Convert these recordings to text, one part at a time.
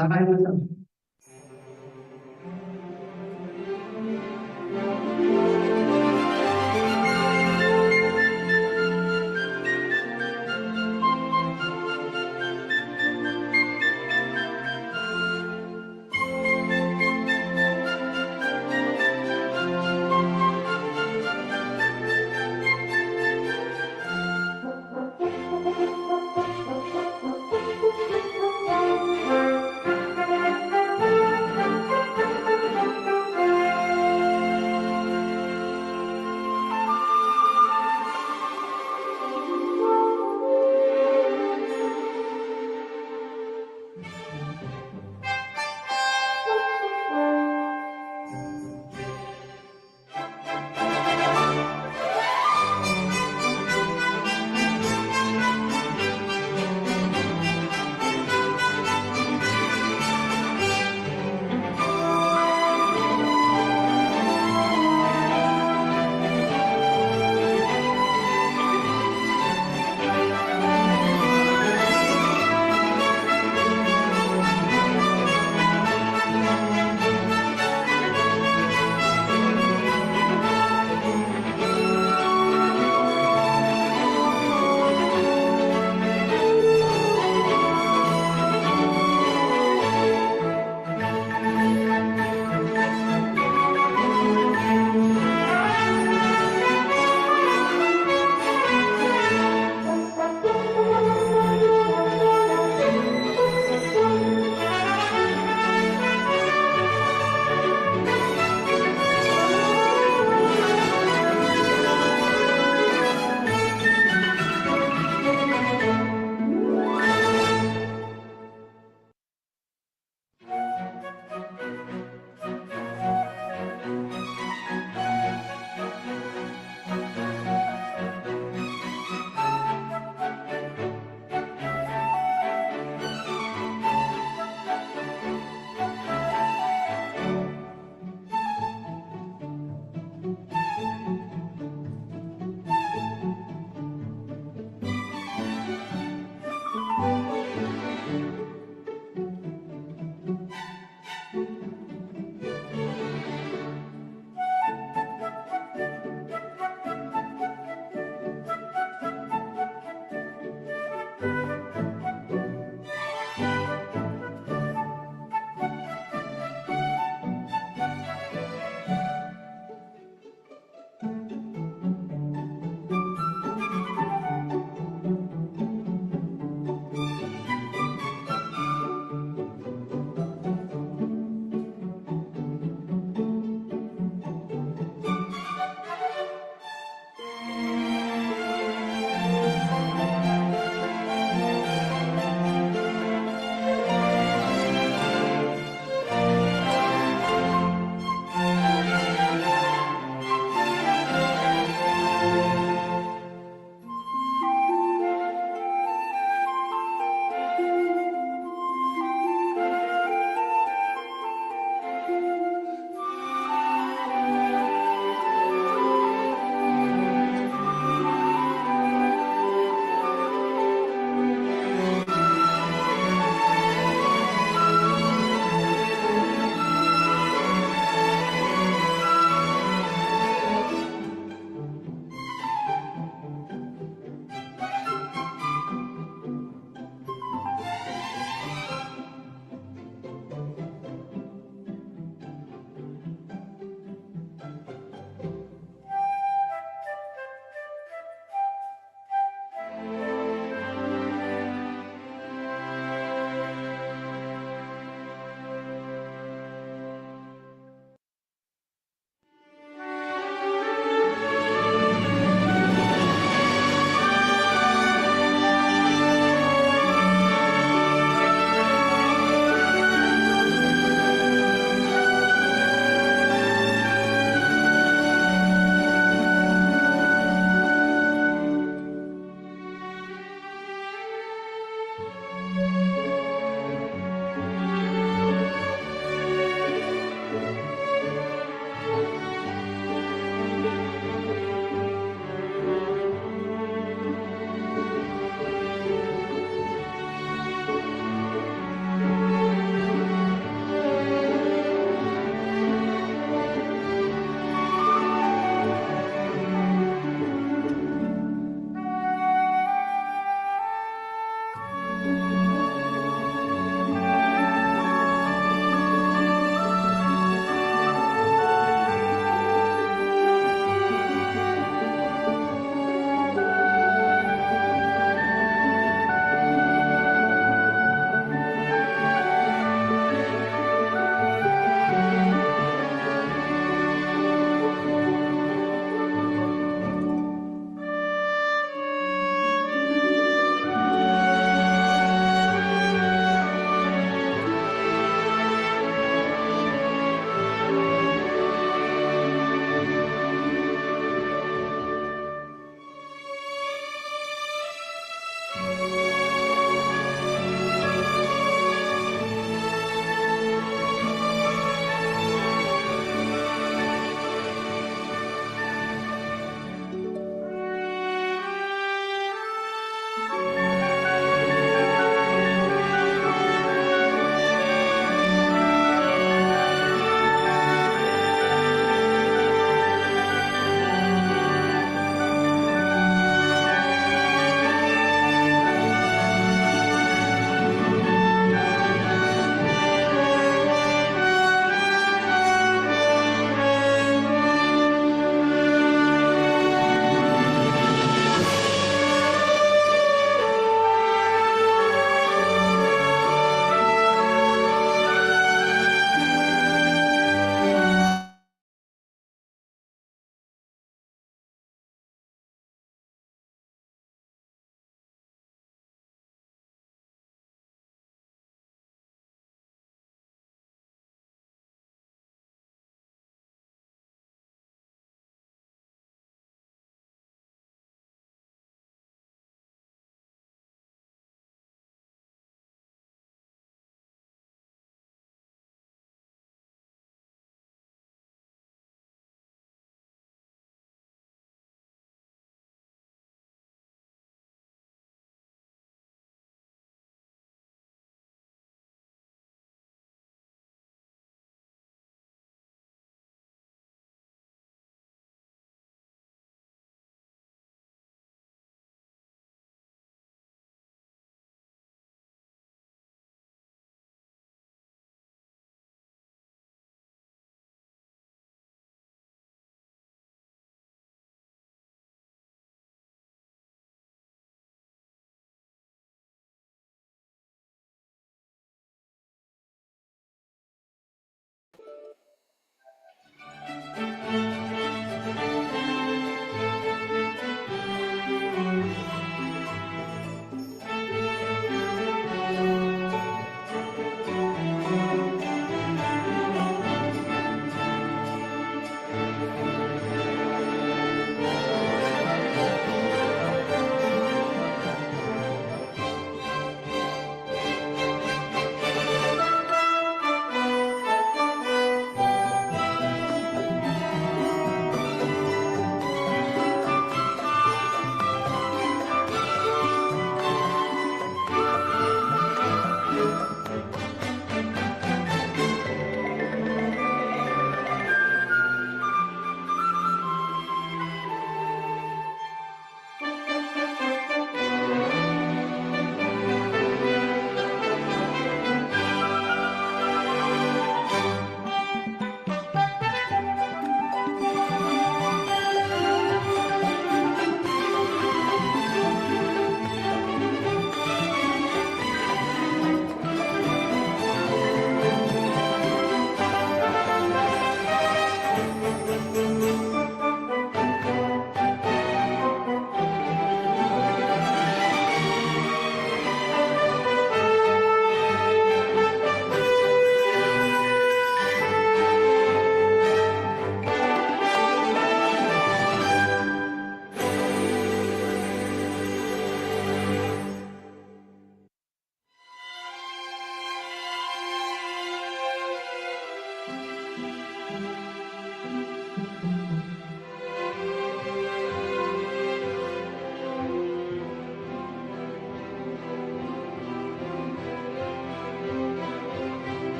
Sampai dulu.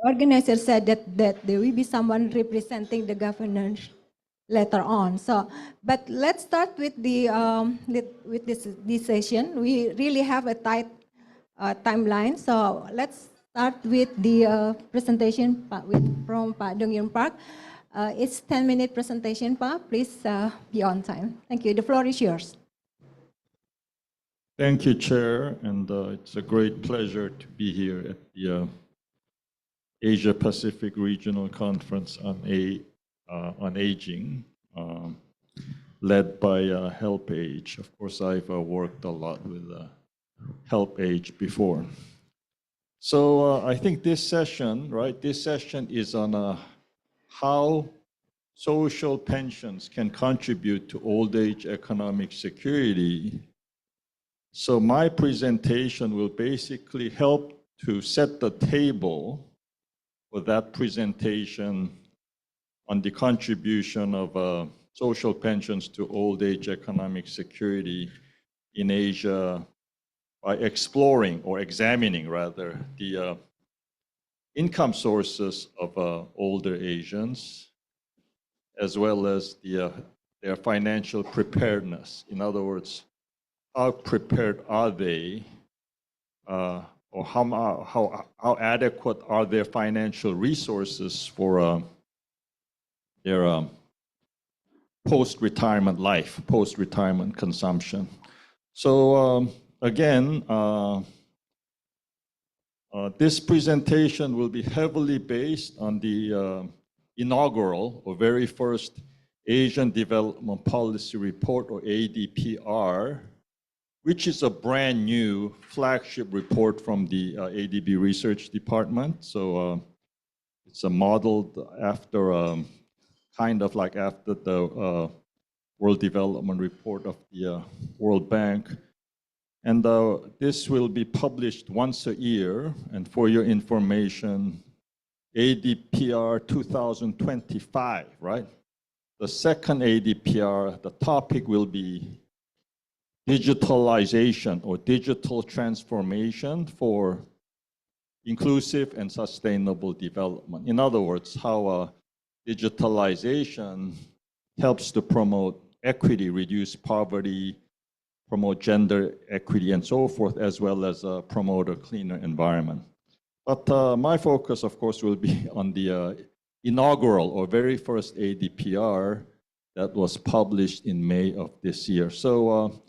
organizer said that there will be someone representing the governors later on. So, but let's start with with this session. We really have a tight timeline. So let's start with the presentation from Pak Dong Yun Park. It's 10-minute presentation, Pa. Please be on time. Thank you. The floor is yours. Thank you, Chair, and it's a great pleasure to be here at the Asia Pacific Regional Conference on Aging, led by HelpAge. Of course, I've worked a lot with HelpAge before. So I think this session, right, this session is on how social pensions can contribute to old age economic security. So my presentation will basically help to set the table for that presentation on the contribution of social pensions to old age economic security in Asia by exploring or examining rather the income sources of older Asians, as well as their financial preparedness. In other words, how prepared are they, or how adequate are their financial resources for their post-retirement life, post-retirement consumption. So again, this presentation will be heavily based on the inaugural or very first Asian Development Policy Report, or ADPR, which is a brand new flagship report from the ADB Research Department. So it's modeled after, kind of like after the World Development Report of the World Bank. And this will be published once a year. And for your information, ADPR 2025, right? The second ADPR, the topic will be digitalization or digital transformation for inclusive and sustainable development. In other words, how digitalization helps to promote equity, reduce poverty, promote gender equity, and so forth, as well as promote a cleaner environment. But my focus, of course, will be on the inaugural or very first ADPR that was published in May of this year. So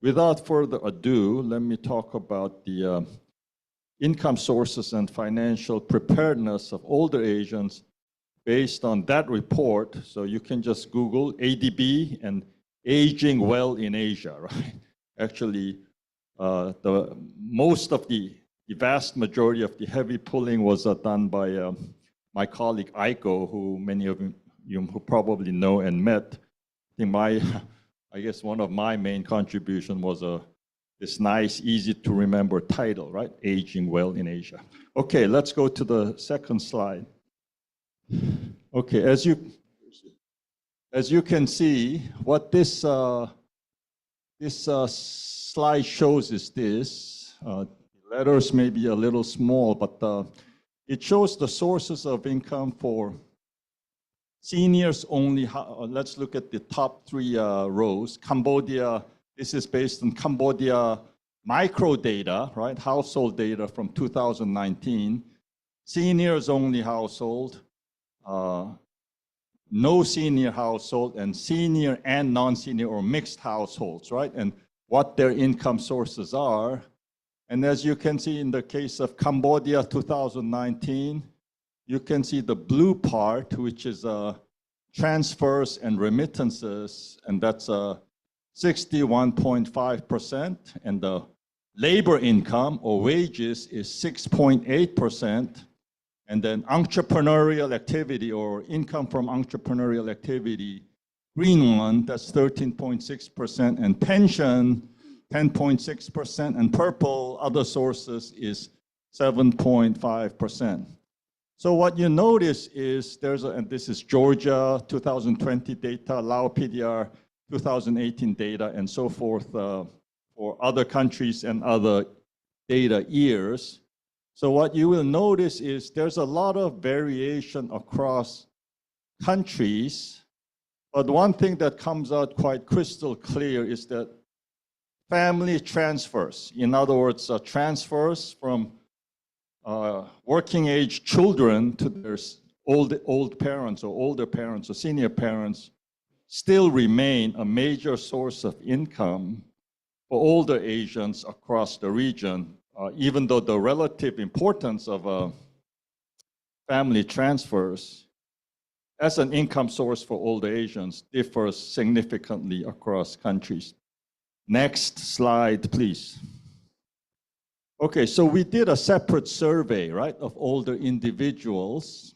without further ado, let me talk about the income sources and financial preparedness of older Asians based on that report. So you can just Google ADB and aging well in Asia, right? Actually, the vast majority of the heavy pulling was done by my colleague Aiko, who many of you who probably know and met. I think I guess one of my main contribution was this nice, easy to remember title, right? Aging well in Asia. Okay, let's go to the second slide. Okay, as you can see, what this slide shows is this. Letters may be a little small, but it shows the sources of income for seniors only. Let's look at the top three rows. Cambodia, this is based on Cambodia micro data, right? Household data from 2019. Seniors only household, no senior household, and senior and non-senior or mixed households, right? And what their income sources are. And as you can see in the case of Cambodia 2019, you can see the blue part, which is transfers and remittances, and that's 61.5%, and the labor income or wages is 6.8%, and then entrepreneurial activity or income from entrepreneurial activity, green one, that's 13.6%, and pension, 10.6%, and purple, other sources, is 7.5%. So what you notice is and this is Georgia 2020 data, Lao PDR 2018 data, and so forth for other countries and other data years. So what you will notice is there's a lot of variation across countries, but one thing that comes out quite crystal clear is that family transfers, in other words, transfers from working age children to their old parents or older parents or senior parents, still remain a major source of income for older Asians across the region, even though the relative importance of family transfers as an income source for older Asians differs significantly across countries. Next slide, please. Okay, so we did a separate survey, right, of older individuals,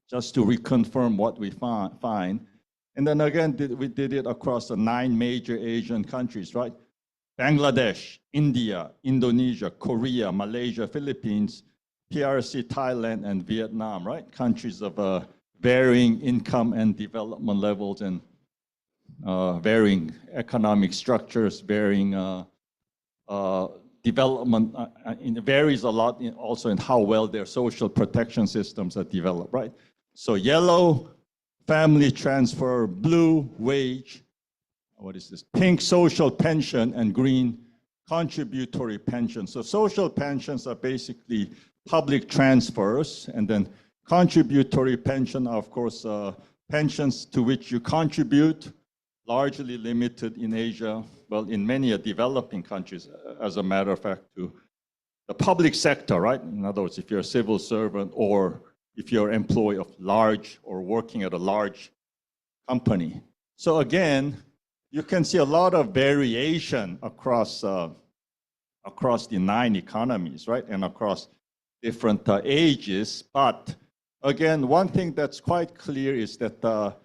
just to reconfirm what we find. And then again, we did it across the 9 major Asian countries, right? Bangladesh, India, Indonesia, Korea, Malaysia, Philippines, PRC, Thailand, and Vietnam, right? Countries of varying income and development levels and varying economic structures, varying development. It varies a lot also in how well their social protection systems are developed, right? So yellow, family transfer, blue, wage, what is this? Pink, social pension, and green, contributory pension. So social pensions are basically public transfers, and then contributory pension are, of course, pensions to which you contribute, largely limited in Asia, well, in many developing countries, as a matter of fact, to the public sector, right? In other words, if you're a civil servant or if you're an employee of large or working at a large company. So again, you can see a lot of variation across the 9 economies, right? And across different ages. But again, one thing that's quite clear is that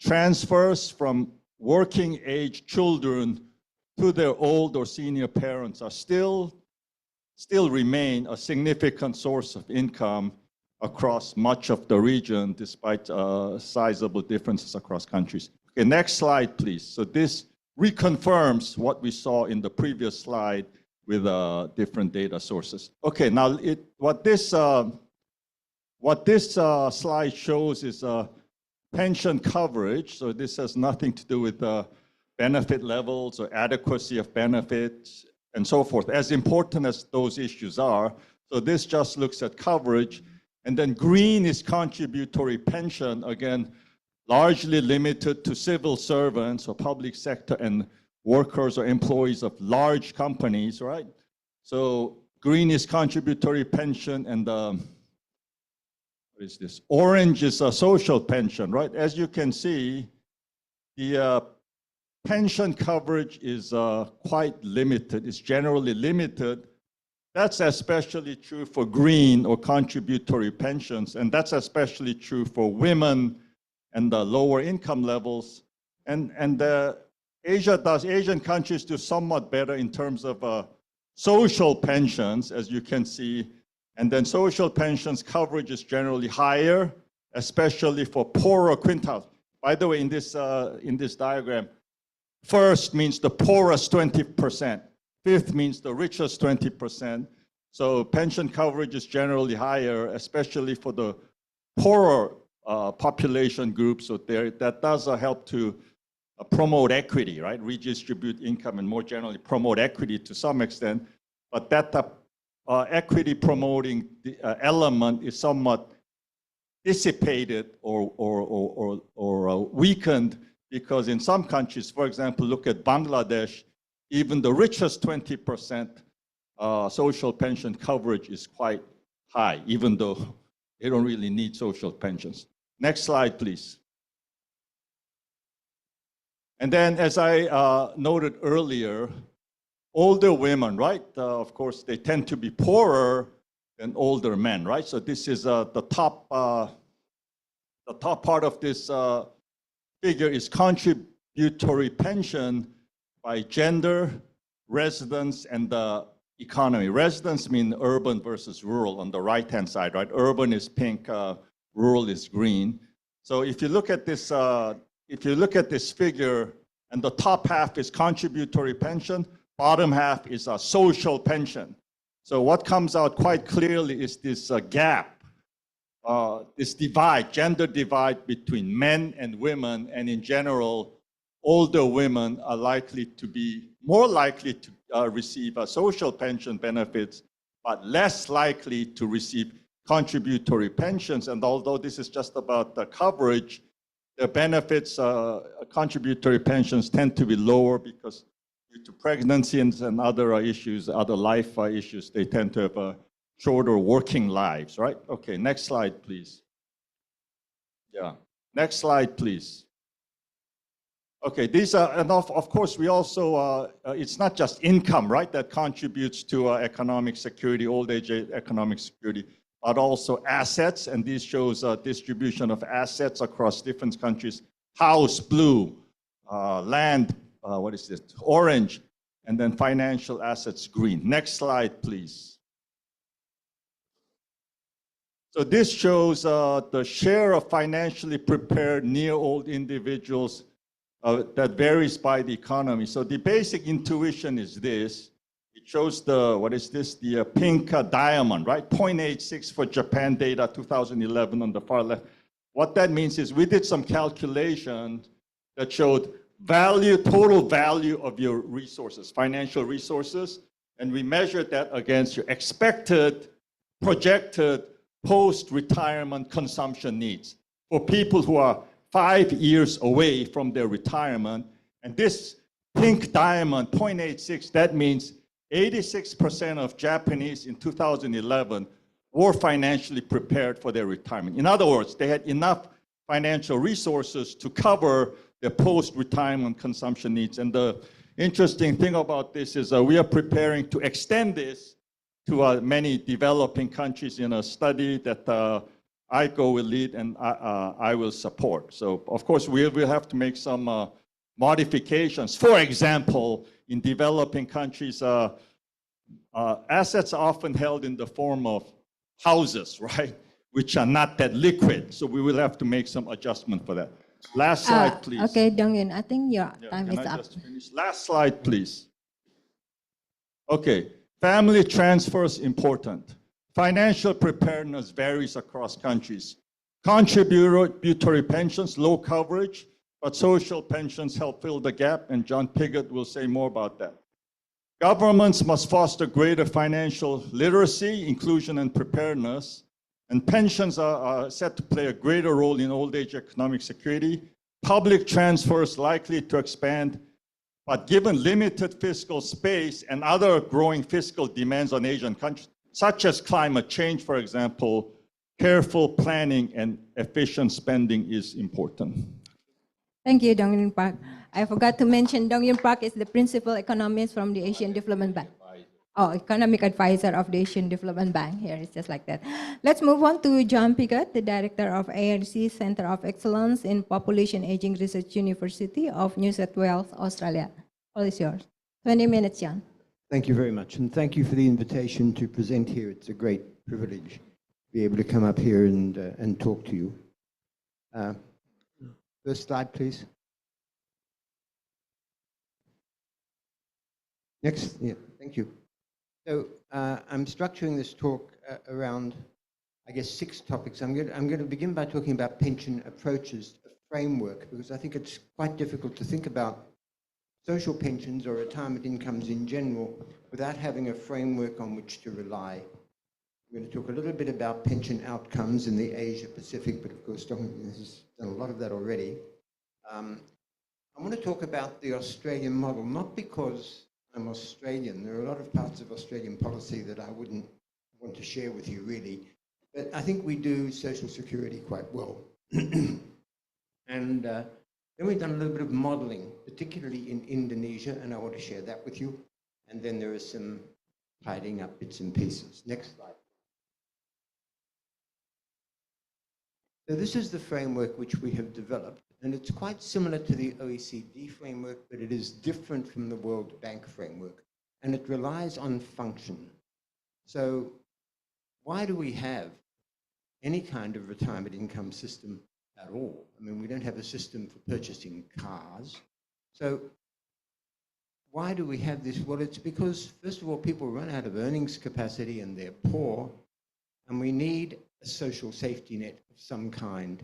transfers from working age children to their old or senior parents are still remain a significant source of income across much of the region, despite sizable differences across countries. Okay, next slide, please. So this reconfirms what we saw in the previous slide with different data sources. Okay, now what this slide shows is pension coverage. So this has nothing to do with benefit levels or adequacy of benefits and so forth, as important as those issues are. So this just looks at coverage. And then green is contributory pension, again, largely limited to civil servants or public sector and workers or employees of large companies, right? So green is contributory pension, and what is this? Orange is a social pension, right? As you can see, the pension coverage is quite limited. It's generally limited. That's especially true for green or contributory pensions, and that's especially true for women and the lower income levels. And Asian countries do somewhat better in terms of social pensions, as you can see. And then social pensions coverage is generally higher, especially for poorer quintiles. By the way, in this diagram, first means the poorest 20%. Fifth means the richest 20%. So pension coverage is generally higher, especially for the poorer population groups. So that does help to promote equity, right? Redistribute income and more generally promote equity to some extent. But that equity promoting element is somewhat dissipated or weakened, because in some countries, for example, look at Bangladesh, even the richest 20% social pension coverage is quite high, even though they don't really need social pensions. Next slide, please. And then, as I noted earlier, older women, right? Of course, they tend to be poorer than older men, right? So this is the top part of this figure is contributory pension by gender, residence, and the economy. Residence mean urban versus rural on the right-hand side, right? Urban is pink, rural is green. So if you look at this, figure, and the top half is contributory pension, bottom half is a social pension. So what comes out quite clearly is this gap, this divide, gender divide between men and women, and in general, older women are likely to be more likely to receive social pension benefits, but less likely to receive contributory pensions. And although this is just about the coverage, the benefits, contributory pensions tend to be lower because due to pregnancy and other issues, other life issues, they tend to have shorter working lives, right? Okay, next slide, please. Yeah, next slide, please. Okay, these are, and of course, we also, it's not just income, right, that contributes to economic security, old age economic security, but also assets, and this shows a distribution of assets across different countries. House, blue, land, what is this, orange, and then financial assets, green. Next slide, please. So this shows the share of financially prepared near-old individuals that varies by the economy. So the basic intuition is this. It shows the, what is this? The pink diamond, right? 0.86 for Japan data, 2011 on the far left. What that means is we did some calculations that showed value, total value of your resources, financial resources, and we measured that against your expected, projected, post-retirement consumption needs for people who are 5 years away from their retirement. And this pink diamond, 0.86, that means 86% of Japanese in 2011 were financially prepared for their retirement. In other words, they had enough financial resources to cover their post-retirement consumption needs. And the interesting thing about this is we are preparing to extend this to many developing countries in a study that ICO will lead and I will support. So of course we'll have to make some modifications. For example, in developing countries, assets are often held in the form of houses, right? Which are not that liquid. So we will have to make some adjustment for that. Last slide, please. Okay, Dong-Yun, I think your time Can is I up. just finish? Last slide, please. Okay, family transfers important. Financial preparedness varies across countries. Contributory pensions, low coverage, but social pensions help fill the gap, and John Pigott will say more about that. Governments must foster greater financial literacy, inclusion, and preparedness, and pensions are set to play a greater role in old age economic security. Public transfers likely to expand, but given limited fiscal space and other growing fiscal demands on Asian countries, such as climate change, for example, careful planning and efficient spending is important. Thank you, Dong-Yun Park. I forgot to mention Dong-Yun Park is the principal economist from the Asian Development Bank. Oh, economic advisor of the Asian Development Bank. Here it's just like that. Let's move on to John Pigott, the director of ARC Center of Excellence in Population Aging Research University of New South Wales, Australia. All is yours. 20 minutes, John. Thank you very much, and thank you for the invitation to present here. It's a great privilege to be able to come up here and talk to you. First slide, please. Next, yeah, thank you. So I'm structuring this talk around, I guess, 6 topics. I'm going to begin by talking about pension approaches, a framework, because I think it's quite difficult to think about social pensions or retirement incomes in general without having a framework on which to rely. I'm going to talk a little bit about pension outcomes in the Asia Pacific, but of course, Dong has done a lot of that already. I want to talk about the Australian model, not because I'm Australian. There are a lot of parts of Australian policy that I wouldn't want to share with you, really. But I think we do social security quite well. And then we've done a little bit of modeling, particularly in Indonesia, and I want to share that with you. And then there are some tidying up bits and pieces. Next slide. So this is the framework which we have developed, and it's quite similar to the OECD framework, but it is different from the World Bank framework, and it relies on function. So why do we have any kind of retirement income system at all? I mean, we don't have a system for purchasing cars. So why do we have this? Well, it's because, first of all, people run out of earnings capacity and they're poor, and we need a social safety net of some kind.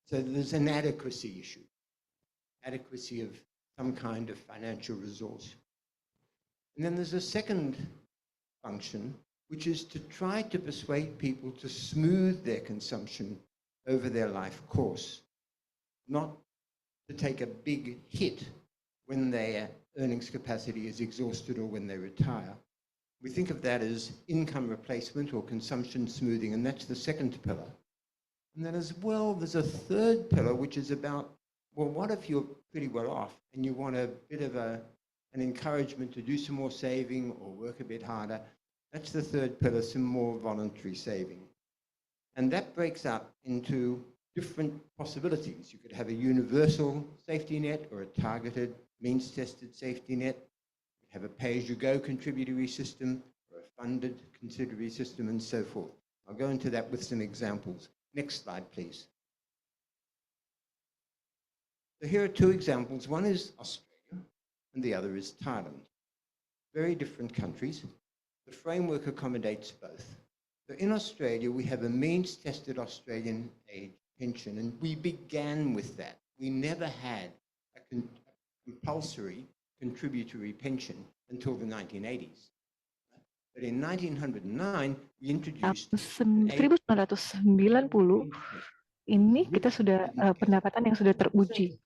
So there's an adequacy issue, adequacy of some kind of financial resource. And then there's a second function, which is to try to persuade people to smooth their consumption over their life course, not to take a big hit when their earnings capacity is exhausted or when they retire. We think of that as income replacement or consumption smoothing, and that's the second pillar. And then as well, there's a third pillar, which is about, well, what if you're pretty well off and you want a bit of an encouragement to do some more saving or work a bit harder? That's the third pillar, some more voluntary saving. And that breaks up into different possibilities. You could have a universal safety net or a targeted means-tested safety net. You could have a pay-as-you-go contributory system or a funded contributory system and so forth. I'll go into that with some examples. Next slide, please. So here are two examples. One is Australia and the other is Thailand. Very different countries. The framework accommodates both. So in Australia, we have a means-tested Australian age pension, and we began with that. We never had a compulsory contributory pension until the 1980s. But in 1909, we introduced 1990 ini kita sudah pendapatan yang sudah teruji.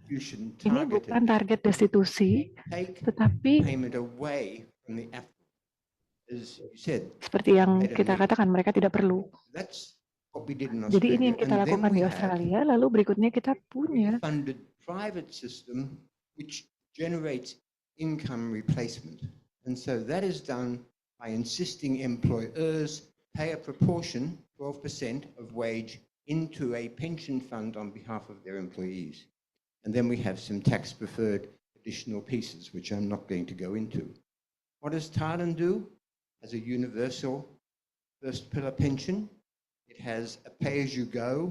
Ini bukan target destitusi, tetapi seperti yang kita katakan, mereka tidak perlu. Jadi ini yang kita lakukan di Australia, lalu berikutnya kita punya private system which generates income replacement. And so that is done by insisting employers pay a proportion, 12% of wage, into a pension fund on behalf of their employees. And then we have some tax-preferred additional pieces, which I'm not going to go into. What does Thailand do? As a universal first pillar pension, it has a pay-as-you-go,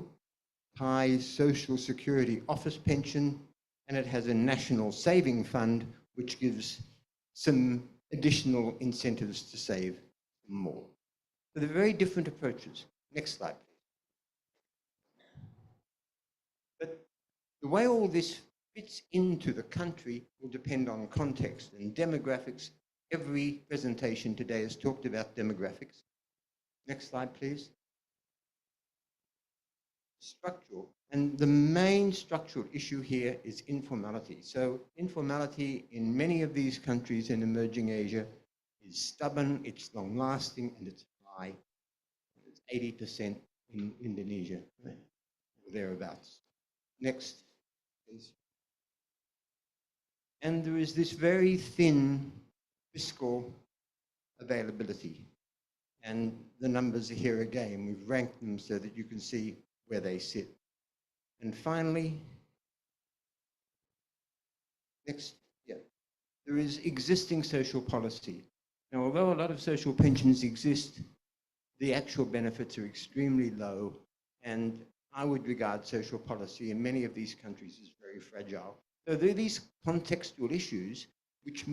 high social security office pension, and it has a national saving fund, which gives some additional incentives to save more. So they're very different approaches. Next slide, please. But the way all this fits into the country will depend on context and demographics. Every presentation today has talked about demographics. Next slide, please. Structural. And the main structural issue here is informality. So informality in many of these countries in emerging Asia is stubborn, it's long-lasting, and it's high. It's 80% in Indonesia, or thereabouts. Next, please. And there is this very thin fiscal availability. And the numbers are here again. We've ranked them so that you can see where they sit. And finally, next, there is existing social policy. Now, although a lot of social pensions exist, the actual benefits are extremely low, and I would regard social policy in many of these countries as very fragile. So there are these contextual issues which,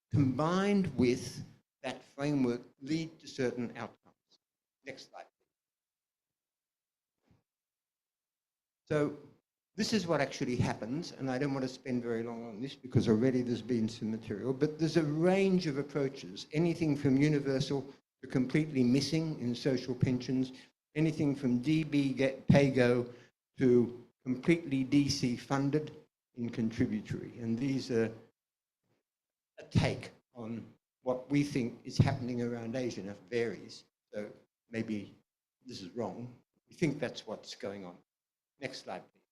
combined with that framework, lead to certain outcomes. Next slide. So this is what actually happens, and I don't want to spend very long on this because already there's been some material, but there's a range of approaches, anything from universal to completely missing in social pensions, anything from DB pay-go to completely DC funded in contributory. And these are a take on what we think is happening around Asia. Now, it varies, so maybe this is wrong. We think that's what's going on. Next slide, please.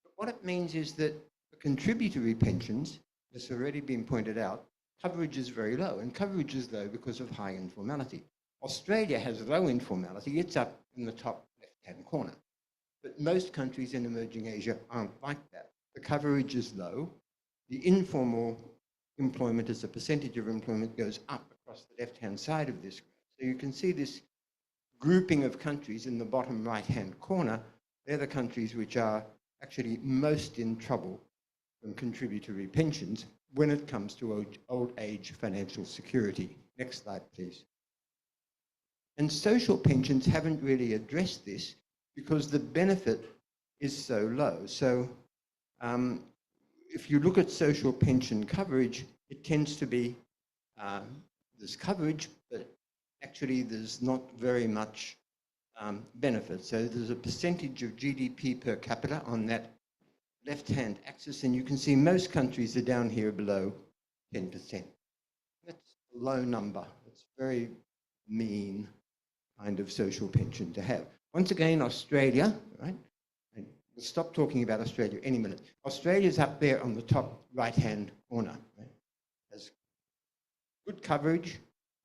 But what it means is that for contributory pensions, as already been pointed out, coverage is very low, and coverage is low because of high informality. Australia has low informality, it's up in the top left-hand corner. But most countries in emerging Asia aren't like that. The coverage is low, the informal employment as a percentage of employment goes up across the left-hand side of this graph. So you can see this grouping of countries in the bottom right-hand corner. They're the countries which are actually most in trouble from contributory pensions when it comes to old age financial security. Next slide, please. And social pensions haven't really addressed this because the benefit is so low. So if you look at social pension coverage, it tends to be there's coverage, but actually there's not very much benefit. So there's a percentage of GDP per capita on that left-hand axis, and you can see most countries are down here below 10%. That's a low number. It's very mean kind of social pension to have. Once again, Australia, right? And we'll stop talking about Australia any minute. Australia's up there on the top right-hand corner, right? Has good coverage,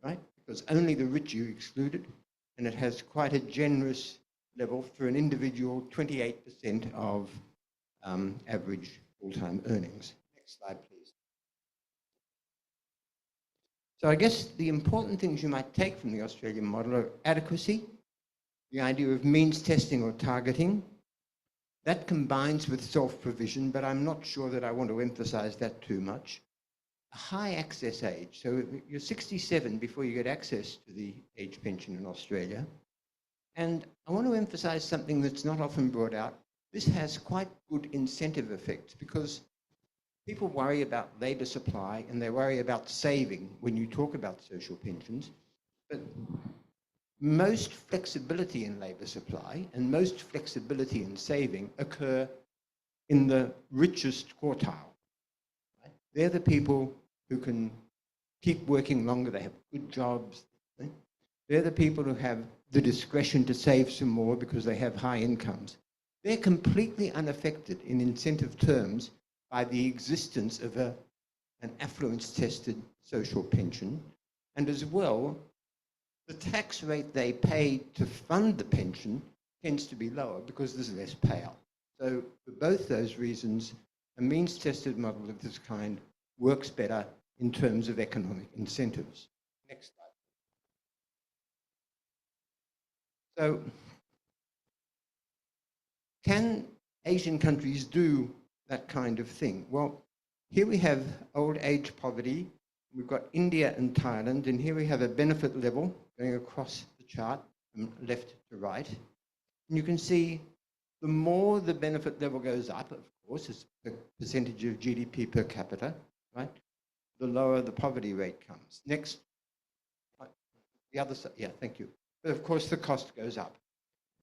right? Because only the rich are excluded, and it has quite a generous level for an individual, 28% of average full-time earnings. Next slide, please. So I guess the important things you might take from the Australian model are adequacy, the idea of means testing or targeting. That combines with self-provision, but I'm not sure that I want to emphasize that too much. A high access age. So you're 67 before you get access to the age pension in Australia. And I want to emphasize something that's not often brought out. This has quite good incentive effects because people worry about labour supply and they worry about saving when you talk about social pensions. But most flexibility in labour supply and most flexibility in saving occur in the richest quartile. Right? They're the people who can keep working longer, they have good jobs. Right? They're the people who have the discretion to save some more because they have high incomes. They're completely unaffected in incentive terms by the existence of an affluence-tested social pension. And as well, the tax rate they pay to fund the pension tends to be lower because there's less payout. So for both those reasons, a means-tested model of this kind works better in terms of economic incentives. Next slide. So can Asian countries do that kind of thing? Well, here we have old age poverty. We've got India and Thailand, and here we have a benefit level going across the chart from left to right. And you can see the more the benefit level goes up, of course, as a percentage of GDP per capita, right? The lower the poverty rate comes. Next, the other side, yeah, thank you. But of course, the cost goes up.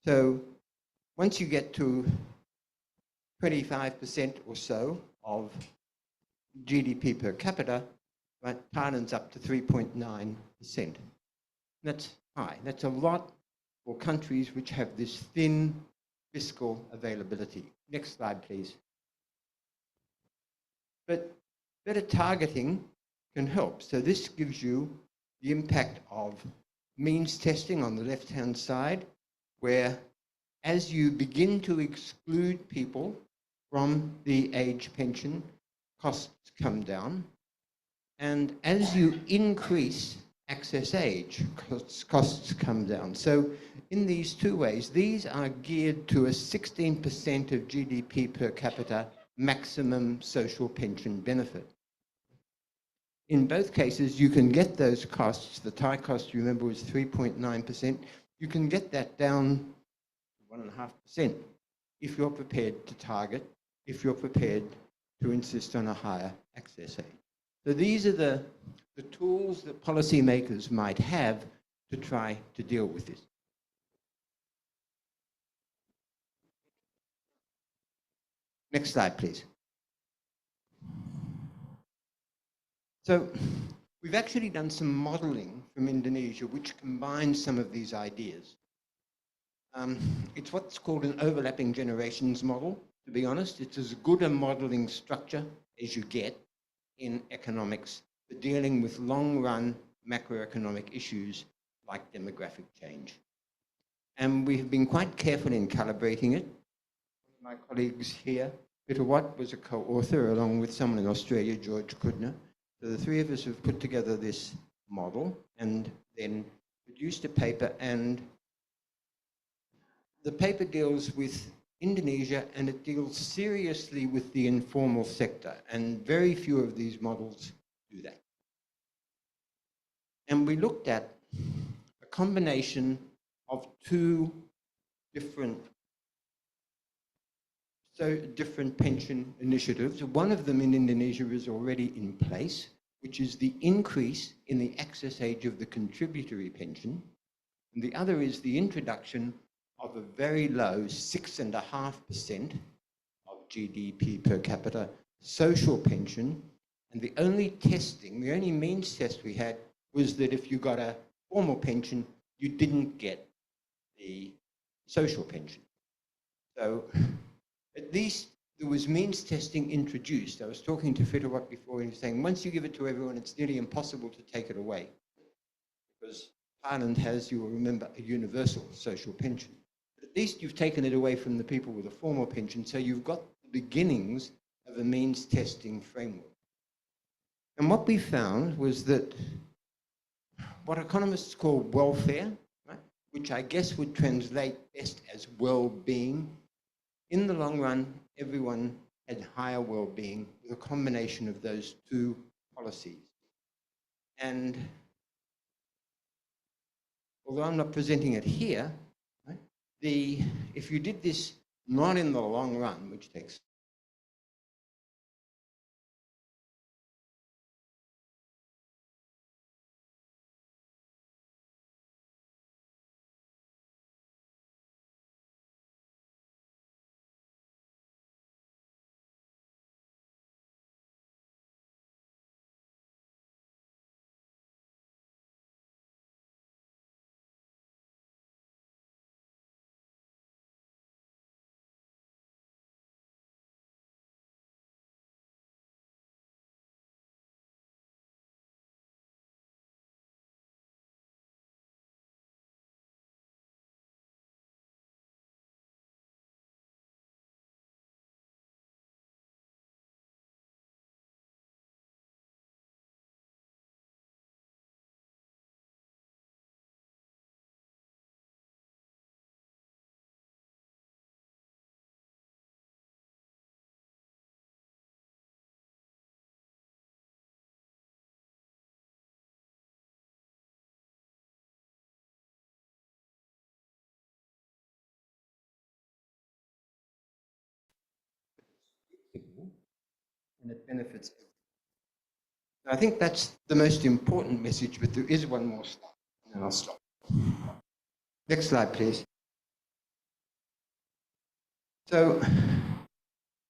So once you get to 25% or so of GDP per capita, right, Thailand's up to 3.9%. That's high. That's a lot for countries which have this thin fiscal availability. Next slide, please. But better targeting can help. So this gives you the impact of means testing on the left-hand side, where as you begin to exclude people from the age pension, costs come down. And as you increase access age, costs come down. So in these two ways, these are geared to a 16% of GDP per capita maximum social pension benefit. In both cases, you can get those costs. The Thai cost, you remember, was 3.9%. You can get that down to 1.5% if you're prepared to target, if you're prepared to insist on a higher access age. So these are the tools that policymakers might have to try to deal with this. Next slide, please. So we've actually done some modeling from Indonesia which combines some of these ideas. It's what's called an overlapping generations model. To be honest, it's as good a modeling structure as you get in economics for dealing with long-run macroeconomic issues like demographic change. And we've been quite careful in calibrating it. My colleagues here, Peter Watt was a co-author along with someone in Australia, George Kudner. So the three of us have put together this model and then produced a paper, and the paper deals with Indonesia, and it deals seriously with the informal sector, and very few of these models do that. And we looked at a combination of two different pension initiatives. One of them in Indonesia is already in place, which is the increase in the access age of the contributory pension. And the other is the introduction of a very low 6.5% of GDP per capita social pension. And the only means test we had was that if you got a formal pension, you didn't get the social pension. So at least there was means testing introduced. I was talking to Fitowat before, and he was saying, once you give it to everyone, it's nearly impossible to take it away. Because Thailand has, you will remember, a universal social pension. But at least you've taken it away from the people with a formal pension, so you've got the beginnings of a means testing framework. And what we found was that what economists call welfare, right, which I guess would translate best as well-being, in the long run, everyone had higher well-being with a combination of those two policies. And although I'm not presenting it here, right, if you did this not in the long run, which takes and it benefits everyone. I think that's the most important message, but there is one more slide, and then I'll stop. Next slide, please. So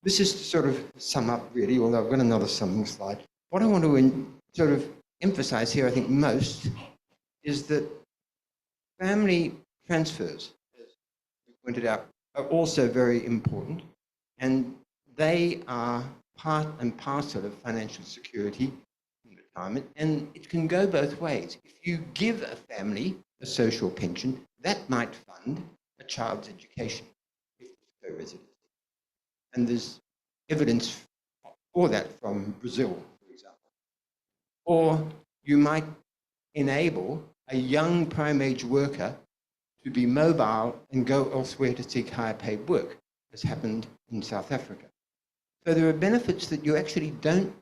this is to sort of sum up, really, although I've got another summing slide. What I want to sort of emphasize here, I think most, is that family transfers, as you pointed out, are also very important, and they are part and parcel of financial security in retirement, and it can go both ways. If you give a family a social pension, that might fund a child's education if they're co-resident. And there's evidence for that from Brazil, for example. Or you might enable a young prime-age worker to be mobile and go elsewhere to seek higher paid work, as happened in South Africa. So there are benefits that you actually don't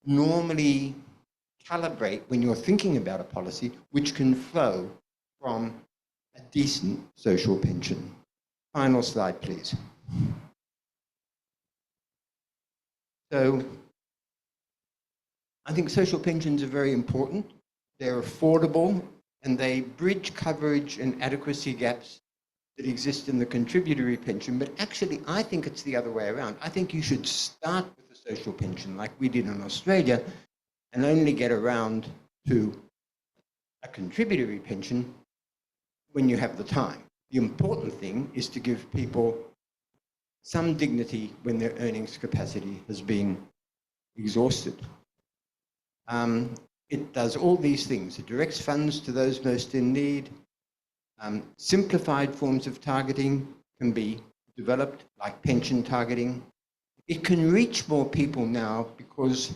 normally calibrate when you're thinking about a policy, which can flow from a decent social pension. Final slide, please. So I think social pensions are very important. They're affordable, and they bridge coverage and adequacy gaps that exist in the contributory pension. But actually, I think it's the other way around. I think you should start with a social pension like we did in Australia and only get around to a contributory pension when you have the time. The important thing is to give people some dignity when their earnings capacity has been exhausted. It does all these things. It directs funds to those most in need. Simplified forms of targeting can be developed, like pension targeting. It can reach more people now because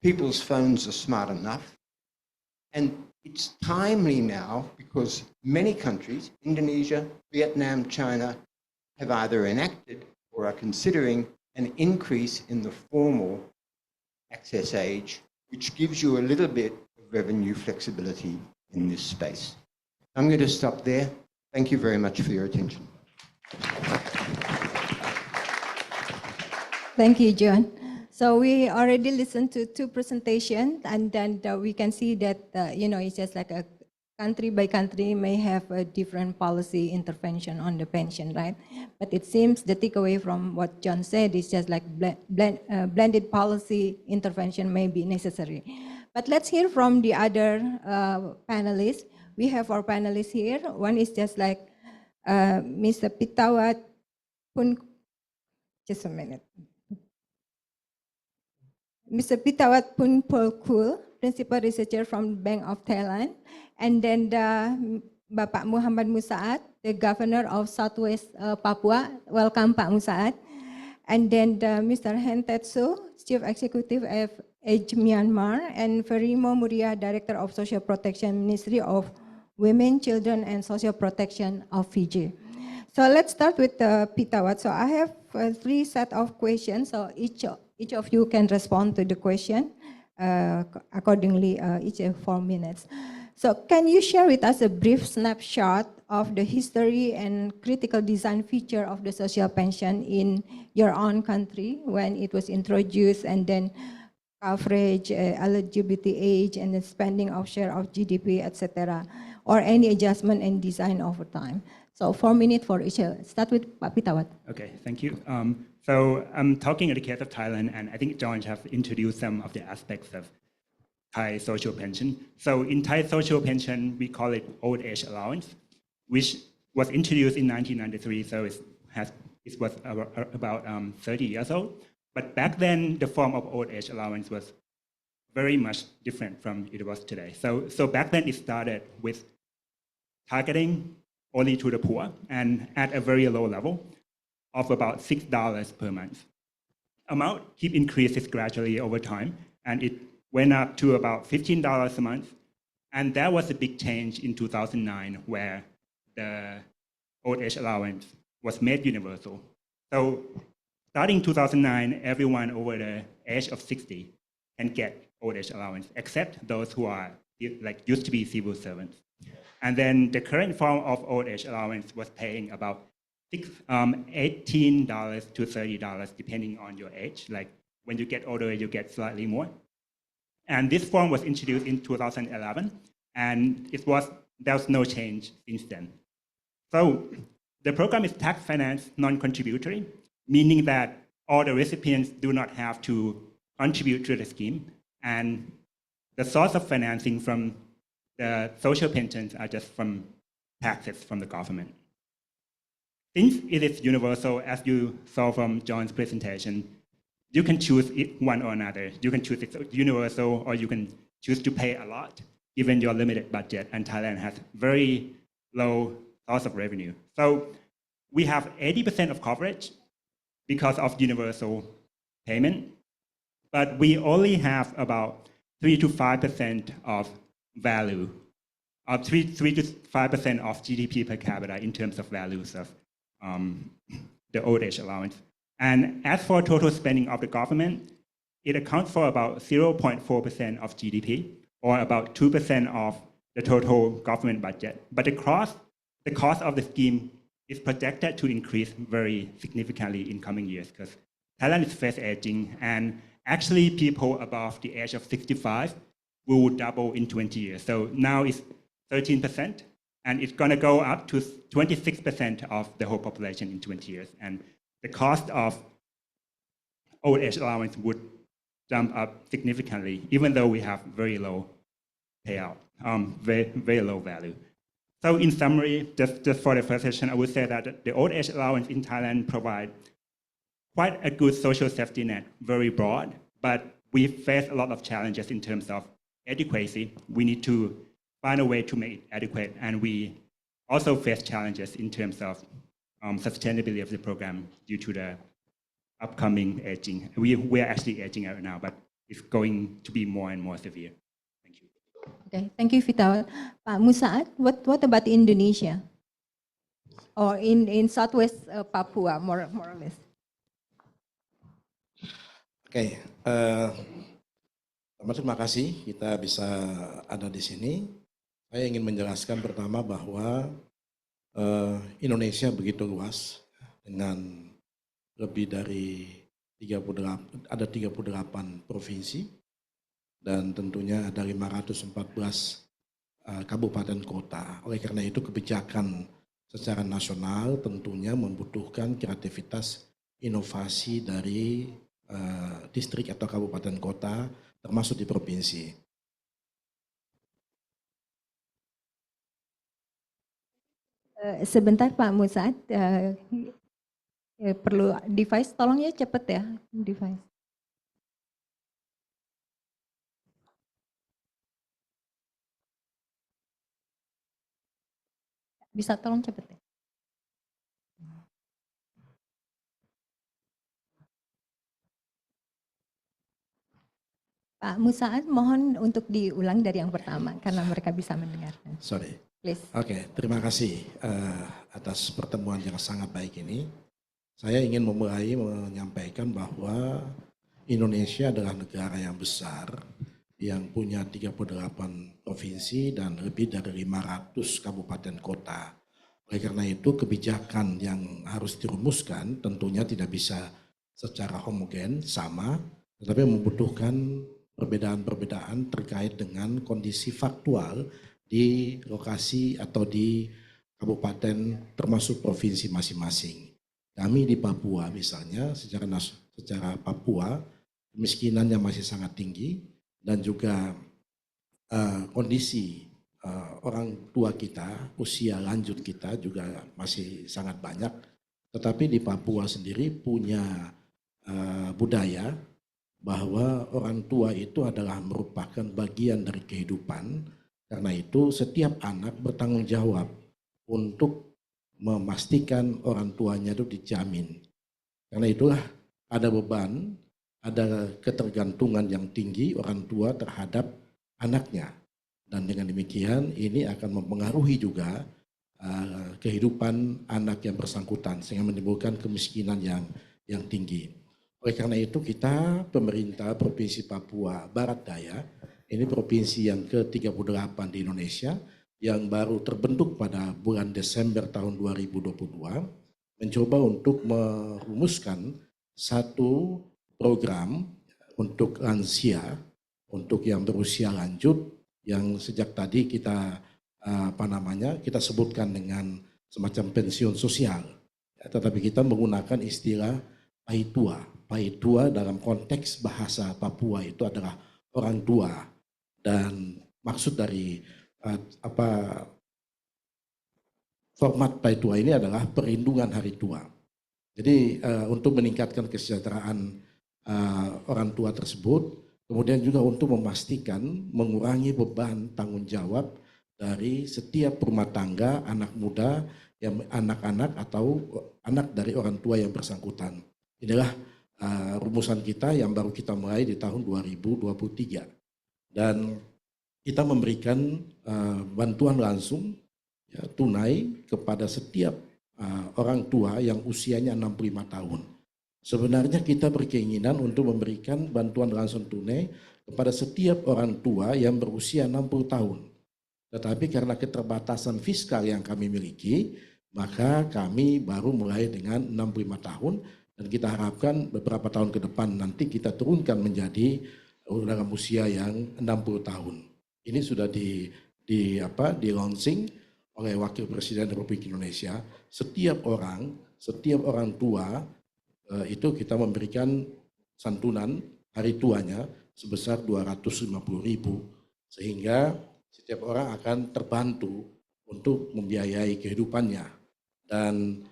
people's phones are smart enough. And it's timely now because many countries, Indonesia, Vietnam, China, have either enacted or are considering an increase in the formal access age, which gives you a little bit of revenue flexibility in this space. I'm going to stop there. Thank you very much for your attention. Thank you, John. So we already listened to two presentations, and then we can see that, it's just like a country by country may have a different policy intervention on the pension, right? But it seems the takeaway from what John said is just like blended policy intervention may be necessary. But let's hear from the other panelists. We have our panelists here. One is just like Mr. Pitawat Pun. Just a minute. Mr. Pitawat Punpolkul, Principal Researcher from Bank of Thailand, and then Bapak Muhammad Musaad, the Governor of Southwest Papua. Welcome, Pak Musaad. And then Mr. Hentetsu, Chief Executive of Age Myanmar, and Ferimo Muria, Director of Social Protection, Ministry of Women, Children, and Social Protection of Fiji. So let's start with Pitawat. So I have three set of questions. So each of you can respond to the question accordingly, each 4 minutes. So can you share with us a brief snapshot of the history and critical design feature of the social pension in your own country when it was introduced, and then coverage, eligibility age, and the spending of share of GDP, etc., or any adjustment and design over time? So 4 minutes for each. Start with Pak Pitawat. Okay, thank you. So I'm talking in the case of Thailand, and I think John have introduced some of the aspects of Thai social pension. So in Thai social pension, we call it old age allowance, which was introduced in 1993. So it was about 30 years old. But back then, the form of old age allowance was very much different from it was today. So back then, it started with targeting only to the poor and at a very low level of about $6 per month. Amount keep increases gradually over time, and it went up to about $15 a month. And that was a big change in 2009, where the old age allowance was made universal. So starting 2009, everyone over the age of 60 can get old age allowance, except those who are used to be civil servants. And then the current form of old age allowance was paying about $18 to $30, depending on your age. Like when you get older, you get slightly more. And this form was introduced in 2011, and there was no change since then. So the program is tax financed non-contributory, meaning that all the recipients do not have to contribute to the scheme, and the source of financing from the social pensions are just from taxes from the government. Since it is universal, as you saw from John's presentation, you can choose one or another. You can choose it's universal, or you can choose to pay a lot, given your limited budget, and Thailand has very low source of revenue. So we have 80% of coverage because of universal payment, but we only have about 3 to 5% of value, 3 to 5% of GDP per capita in terms of values of the old age allowance. And as for total spending of the government, it accounts for about 0.4% of GDP, or about 2% of the total government budget. But the cost of the scheme is projected to increase very significantly in coming years, because Thailand is fast aging, and actually people above the age of 65 will double in 20 years. So now it's 13%, and it's going to go up to 26% of the whole population in 20 years. And the cost of old age allowance would jump up significantly, even though we have very low payout, very low value. So in summary, just for the first session, I would say that the old age allowance in Thailand provide quite a good social safety net, very broad, but we face a lot of challenges in terms of adequacy. We need to find a way to make it adequate, and we also face challenges in terms of sustainability of the program due to the upcoming aging. We're actually aging right now, but it's going to be more and more severe. Thank you. Okay, thank you, Pitawat. Pak Musaad, what about Indonesia? or in Southwest Papua, more or less. Oke, terima kasih kita bisa ada di sini. Saya ingin menjelaskan pertama bahwa Indonesia begitu luas dengan lebih dari 38 provinsi dan tentunya ada 514 kabupaten kota. Oleh karena itu kebijakan secara nasional tentunya membutuhkan kreativitas inovasi dari distrik atau kabupaten kota termasuk di provinsi. Sebentar Pak Musad, perlu device, tolong ya cepet ya device. Bisa tolong cepet ya. Pak Musaad, mohon untuk diulang dari yang pertama karena mereka bisa mendengarkan. Sorry. Please. Oke, terima kasih atas pertemuan yang sangat baik ini. Saya ingin memulai menyampaikan bahwa Indonesia adalah negara yang besar yang punya 38 provinsi dan lebih dari 500 kabupaten kota. Oleh karena itu kebijakan yang harus dirumuskan tentunya tidak bisa secara homogen, sama, tetapi membutuhkan perbedaan-perbedaan terkait dengan kondisi faktual di lokasi atau di kabupaten termasuk provinsi masing-masing. Kami di Papua misalnya secara Papua kemiskinannya masih sangat tinggi dan juga kondisi orang tua kita, usia lanjut kita juga masih sangat banyak. Tetapi di Papua sendiri punya budaya bahwa orang tua itu adalah merupakan bagian dari kehidupan. Karena itu setiap anak bertanggung jawab untuk memastikan orang tuanya itu dijamin. Karena itulah ada beban, ada ketergantungan yang tinggi orang tua terhadap anaknya. Dan dengan demikian ini akan mempengaruhi juga kehidupan anak yang bersangkutan sehingga menimbulkan kemiskinan yang tinggi. Oleh karena itu kita pemerintah Provinsi Papua Barat Daya, ini provinsi yang ke-38 di Indonesia yang baru terbentuk pada bulan Desember tahun 2022, mencoba untuk merumuskan satu program untuk lansia, untuk yang berusia lanjut, yang sejak tadi kita kita sebutkan dengan semacam pensiun sosial, tetapi kita menggunakan istilah paitua. Paitua dalam konteks bahasa Papua itu adalah orang tua, dan maksud dari format paitua ini adalah perlindungan hari tua. Jadi untuk meningkatkan kesejahteraan orang tua tersebut, kemudian juga untuk memastikan mengurangi beban tanggung jawab dari setiap rumah tangga, anak muda, yang anak-anak atau anak dari orang tua yang bersangkutan. Inilah rumusan kita yang baru kita mulai di tahun 2023. Dan kita memberikan bantuan langsung ya, tunai kepada setiap orang tua yang usianya 65 tahun. Sebenarnya kita berkeinginan untuk memberikan bantuan langsung tunai kepada setiap orang tua yang berusia 60 tahun. Tetapi karena keterbatasan fiskal yang kami miliki, maka kami baru mulai dengan 65 tahun dan kita harapkan beberapa tahun ke depan nanti kita turunkan menjadi dalam usia yang 60 tahun. Ini sudah di launching oleh Wakil Presiden Republik Indonesia. Setiap orang tua itu kita memberikan santunan hari tuanya sebesar 250.000, sehingga setiap orang akan terbantu untuk membiayai kehidupannya. Dan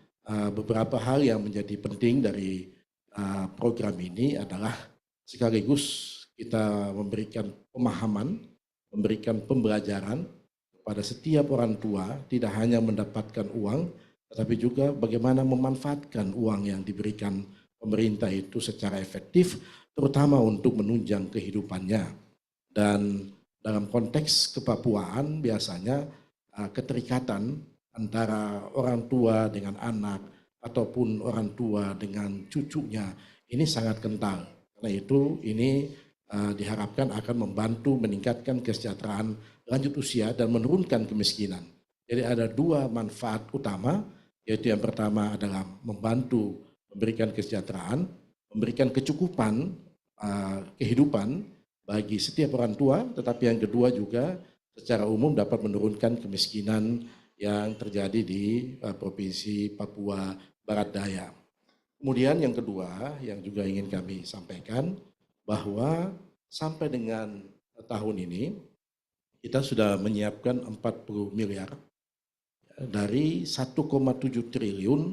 beberapa hal yang menjadi penting dari program ini adalah sekaligus kita memberikan pemahaman, memberikan pembelajaran kepada setiap orang tua, tidak hanya mendapatkan uang, tetapi juga bagaimana memanfaatkan uang yang diberikan pemerintah itu secara efektif, terutama untuk menunjang kehidupannya. Dan dalam konteks kepapuaan biasanya keterikatan antara orang tua dengan anak ataupun orang tua dengan cucunya ini sangat kental. Karena itu ini diharapkan akan membantu meningkatkan kesejahteraan lanjut usia dan menurunkan kemiskinan. Jadi ada dua manfaat utama, yaitu yang pertama adalah membantu memberikan kesejahteraan, memberikan kecukupan kehidupan bagi setiap orang tua, tetapi yang kedua juga secara umum dapat menurunkan kemiskinan yang terjadi di Provinsi Papua Barat Daya. Kemudian yang kedua yang juga ingin kami sampaikan bahwa sampai dengan tahun ini kita sudah menyiapkan 40 miliar dari 1,7 triliun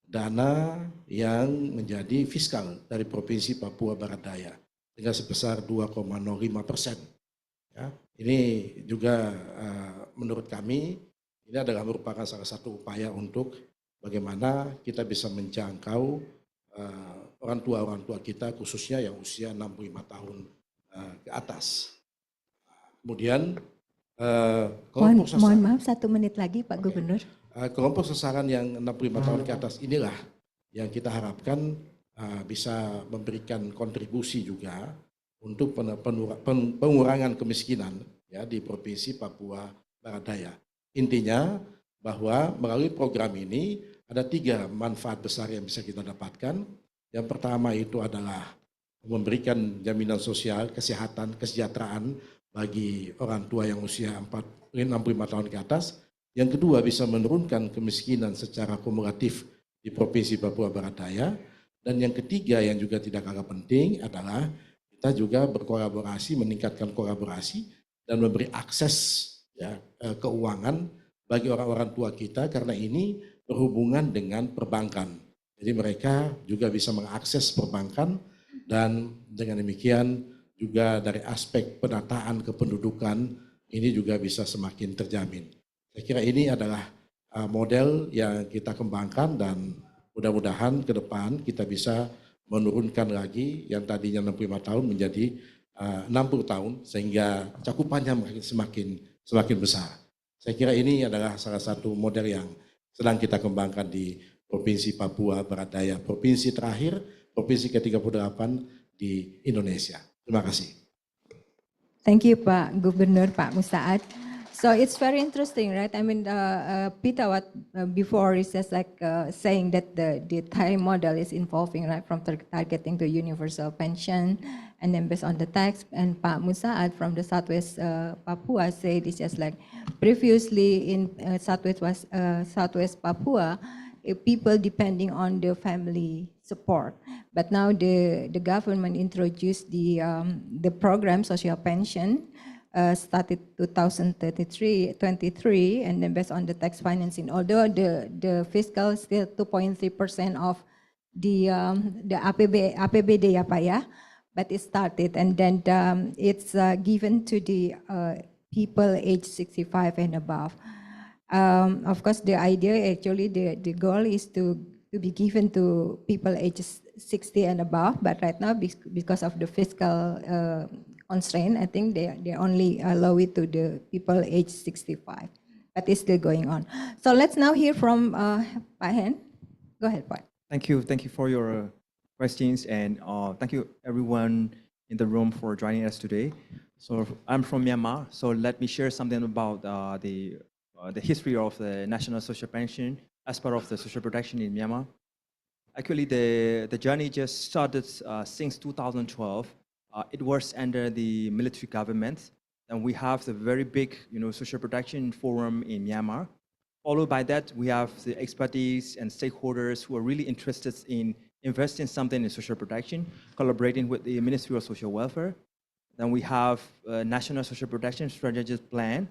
dana yang menjadi fiskal dari Provinsi Papua Barat Daya dengan sebesar 2,05%. Ya, ini juga menurut kami ini adalah merupakan salah satu upaya untuk bagaimana kita bisa menjangkau orang tua kita khususnya yang usia 65 tahun ke atas. Kemudian mohon maaf 1 menit lagi Pak Gubernur. Kelompok sasaran yang 65 tahun ke atas inilah yang kita harapkan bisa memberikan kontribusi juga untuk pengurangan kemiskinan ya di Provinsi Papua Barat Daya. Intinya bahwa melalui program ini ada 3 manfaat besar yang bisa kita dapatkan. Yang pertama itu adalah memberikan jaminan sosial, kesehatan, kesejahteraan bagi orang tua yang usia 65 tahun ke atas. Yang kedua bisa menurunkan kemiskinan secara kumulatif di Provinsi Papua Barat Daya. Dan yang ketiga yang juga tidak kalah penting adalah kita juga berkolaborasi, meningkatkan kolaborasi dan memberi akses ya, keuangan bagi orang-orang tua kita karena ini berhubungan dengan perbankan. Jadi mereka juga bisa mengakses perbankan dan dengan demikian juga dari aspek penataan kependudukan ini juga bisa semakin terjamin. Saya kira ini adalah model yang kita kembangkan dan mudah-mudahan ke depan kita bisa menurunkan lagi yang tadinya 65 tahun menjadi 60 tahun sehingga cakupannya semakin besar. Saya kira ini adalah salah satu model yang sedang kita kembangkan di Provinsi Papua Barat Daya, provinsi terakhir, provinsi ke-38 di Indonesia. Terima kasih. Thank you Pak Gubernur, Pak Musaad. So it's very interesting, right? I mean, Peter, what before is just like saying that the Thai model is evolving, right, from targeting to universal pension, and then based on the tax. And Pak Musaad from the Southwest Papua said it's just like previously in Southwest Papua, people depending on the family support. But now the government introduced the program social pension. Started 23, and then based on the tax financing. Although the fiscal is still 2.3% of the APBD ya Pak ya, but it started and then it's given to the people age 65 and above. Of course, the idea actually the goal is to be given to people ages 60 and above, but right now because of the fiscal constraint, I think they only allow it to the people age 65, but it's still going on. So let's now hear from Pak Hen. Go ahead, Pak. Thank you for your questions, and thank you everyone in the room for joining us today. So I'm from Myanmar, so let me share something about the history of the national social pension as part of the social protection in Myanmar. Actually, the journey just started since 2012. It was under the military government, and we have the very big, social protection forum in Myanmar. Followed by that, we have the expertise and stakeholders who are really interested in investing something in social protection, collaborating with the Ministry of Social Welfare. Then we have a National Social Protection Strategic Plan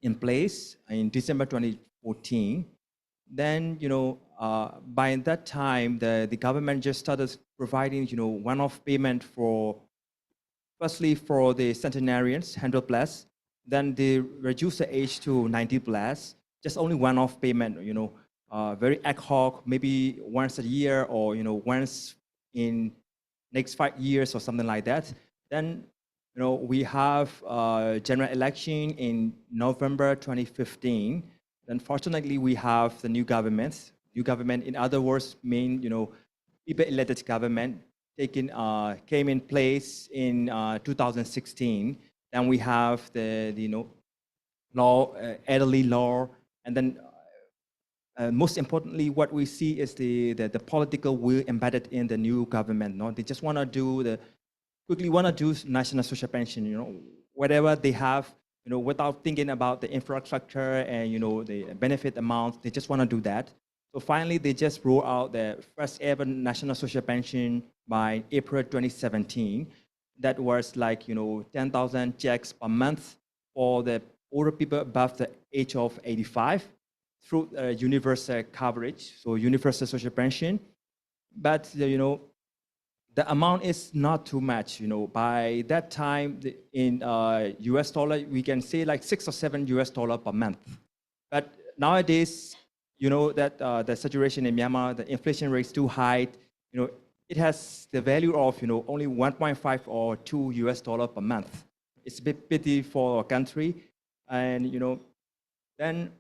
in place in December 2014. Then, by that time, the government just started providing, one-off payment firstly for the centenarians, 100+. Then they reduced the age to 90+. Just only one-off payment, very ad hoc, maybe once a year or, once in next 5 years or something like that. Then, we have general election in November 2015. Unfortunately, we have the new government. New government, in other words, mean people-elected government came in place in 2016. Then we have the law, elderly law, and then most importantly, what we see is the political will embedded in the new government. No, they just want to quickly want to do national social pension. Whatever they have, without thinking about the infrastructure and the benefit amount, they just want to do that. So finally, they just roll out the first ever national social pension by April 2017. That was like 10,000 checks per month for the older people above the age of 85 through universal coverage, so universal social pension. But the amount is not too much. By that time in US dollar, we can say like $6 or $7 per month. But nowadays, that the situation in Myanmar, the inflation rate is too high. It has the value of only 1.5 or $2 per month. It's a bit pity for our country, and then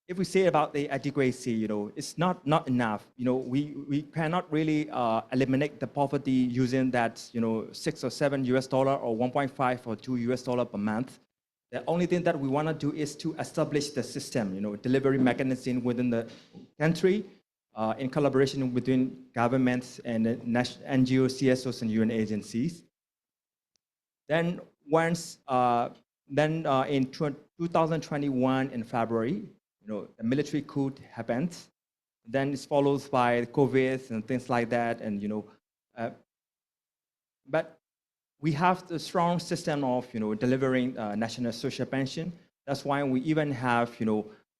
if we say about the adequacy, it's not enough. We cannot really eliminate the poverty using that $6 or $7 or 1.5 or $2 per month. The only thing that we want to do is to establish the system, delivery mechanism within the country, in collaboration between governments and NGOs, CSOs, and UN agencies. Then once, in 2021 in February, the military coup happens. Then it's followed by COVID and things like that, and but we have the strong system of delivering national social pension. That's why we even have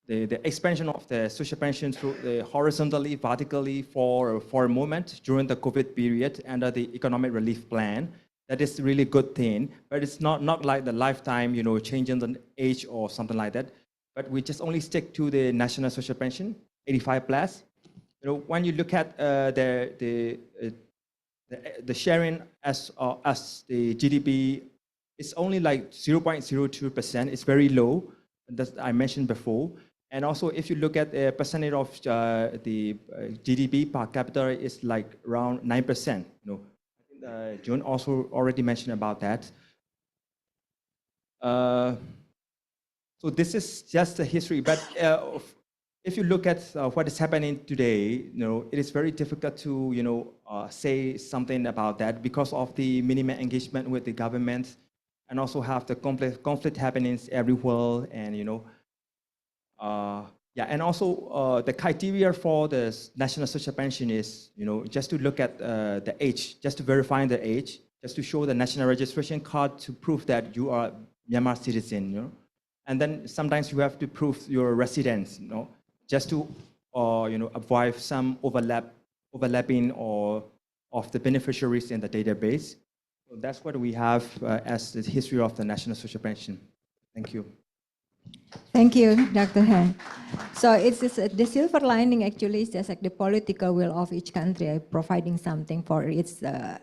the expansion of the social pension through the horizontally, vertically for a moment during the COVID period under the economic relief plan. That is a really good thing, but it's not like the lifetime, changing the age or something like that. But we just only stick to the national social pension, 85 plus. When you look at the sharing as the GDP, it's only like 0.02%. It's very low, that I mentioned before. And also, if you look at the percentage of the GDP per capita, it's like around 9%. John also already mentioned about that. So this is just the history, but if you look at what is happening today, it is very difficult to say something about that because of the minimum engagement with the government, and also have the conflict happenings everywhere, and and also the criteria for the national social pension is just to look at the age, just to verify the age, just to show the national registration card to prove that you are Myanmar citizen. And then sometimes you have to prove your residence, just to avoid some overlapping or of the beneficiaries in the database. So that's what we have as the history of the national social pension. Thank you. Thank you, Dr. Han. So it's the silver lining actually is just like the political will of each country providing something for its, the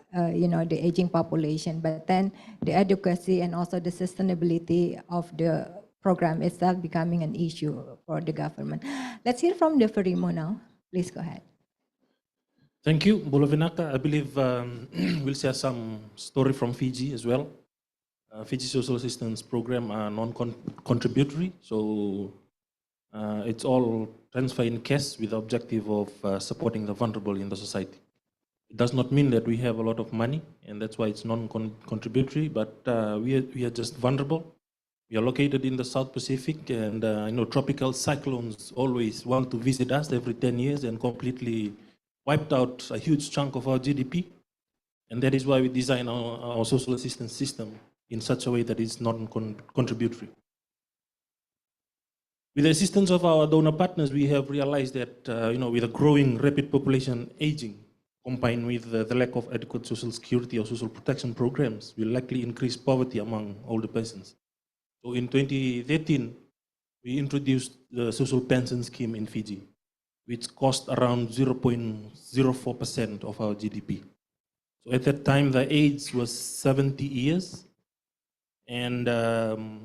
aging population, but then the adequacy and also the sustainability of the program itself becoming an issue for the government. Let's hear from the Ferimo now. Please go ahead. Thank you, Bolovinaka. I believe we'll share some story from Fiji as well. Fiji Social Assistance Program are non-contributory, so it's all transfer in cash with the objective of supporting the vulnerable in the society. It does not mean that we have a lot of money, and that's why it's non-contributory, but we are just vulnerable. We are located in the South Pacific, and tropical cyclones always want to visit us every 10 years and completely wiped out a huge chunk of our GDP. And that is why we design our social assistance system in such a way that it's non-contributory. With the assistance of our donor partners, we have realized that with a growing rapid population aging, combined with the lack of adequate social security or social protection programs, will likely increase poverty among older persons. So in 2013, we introduced the social pension scheme in Fiji, which cost around 0.04% of our GDP. So at that time, the age was 70 years, and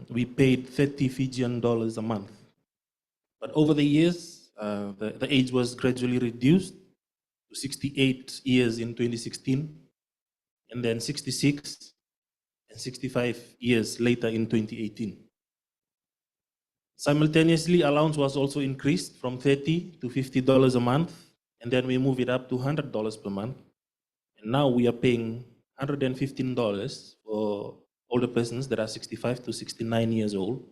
we paid $30 Fijian a month But over the years, the age was gradually reduced to 68 years in 2016, and then 66 and 65 years later in 2018. Simultaneously, allowance was also increased from $30 to $50 a month, and then we move it up to $100 per month. And now we are paying $115 for older persons that are 65 to 69 years old,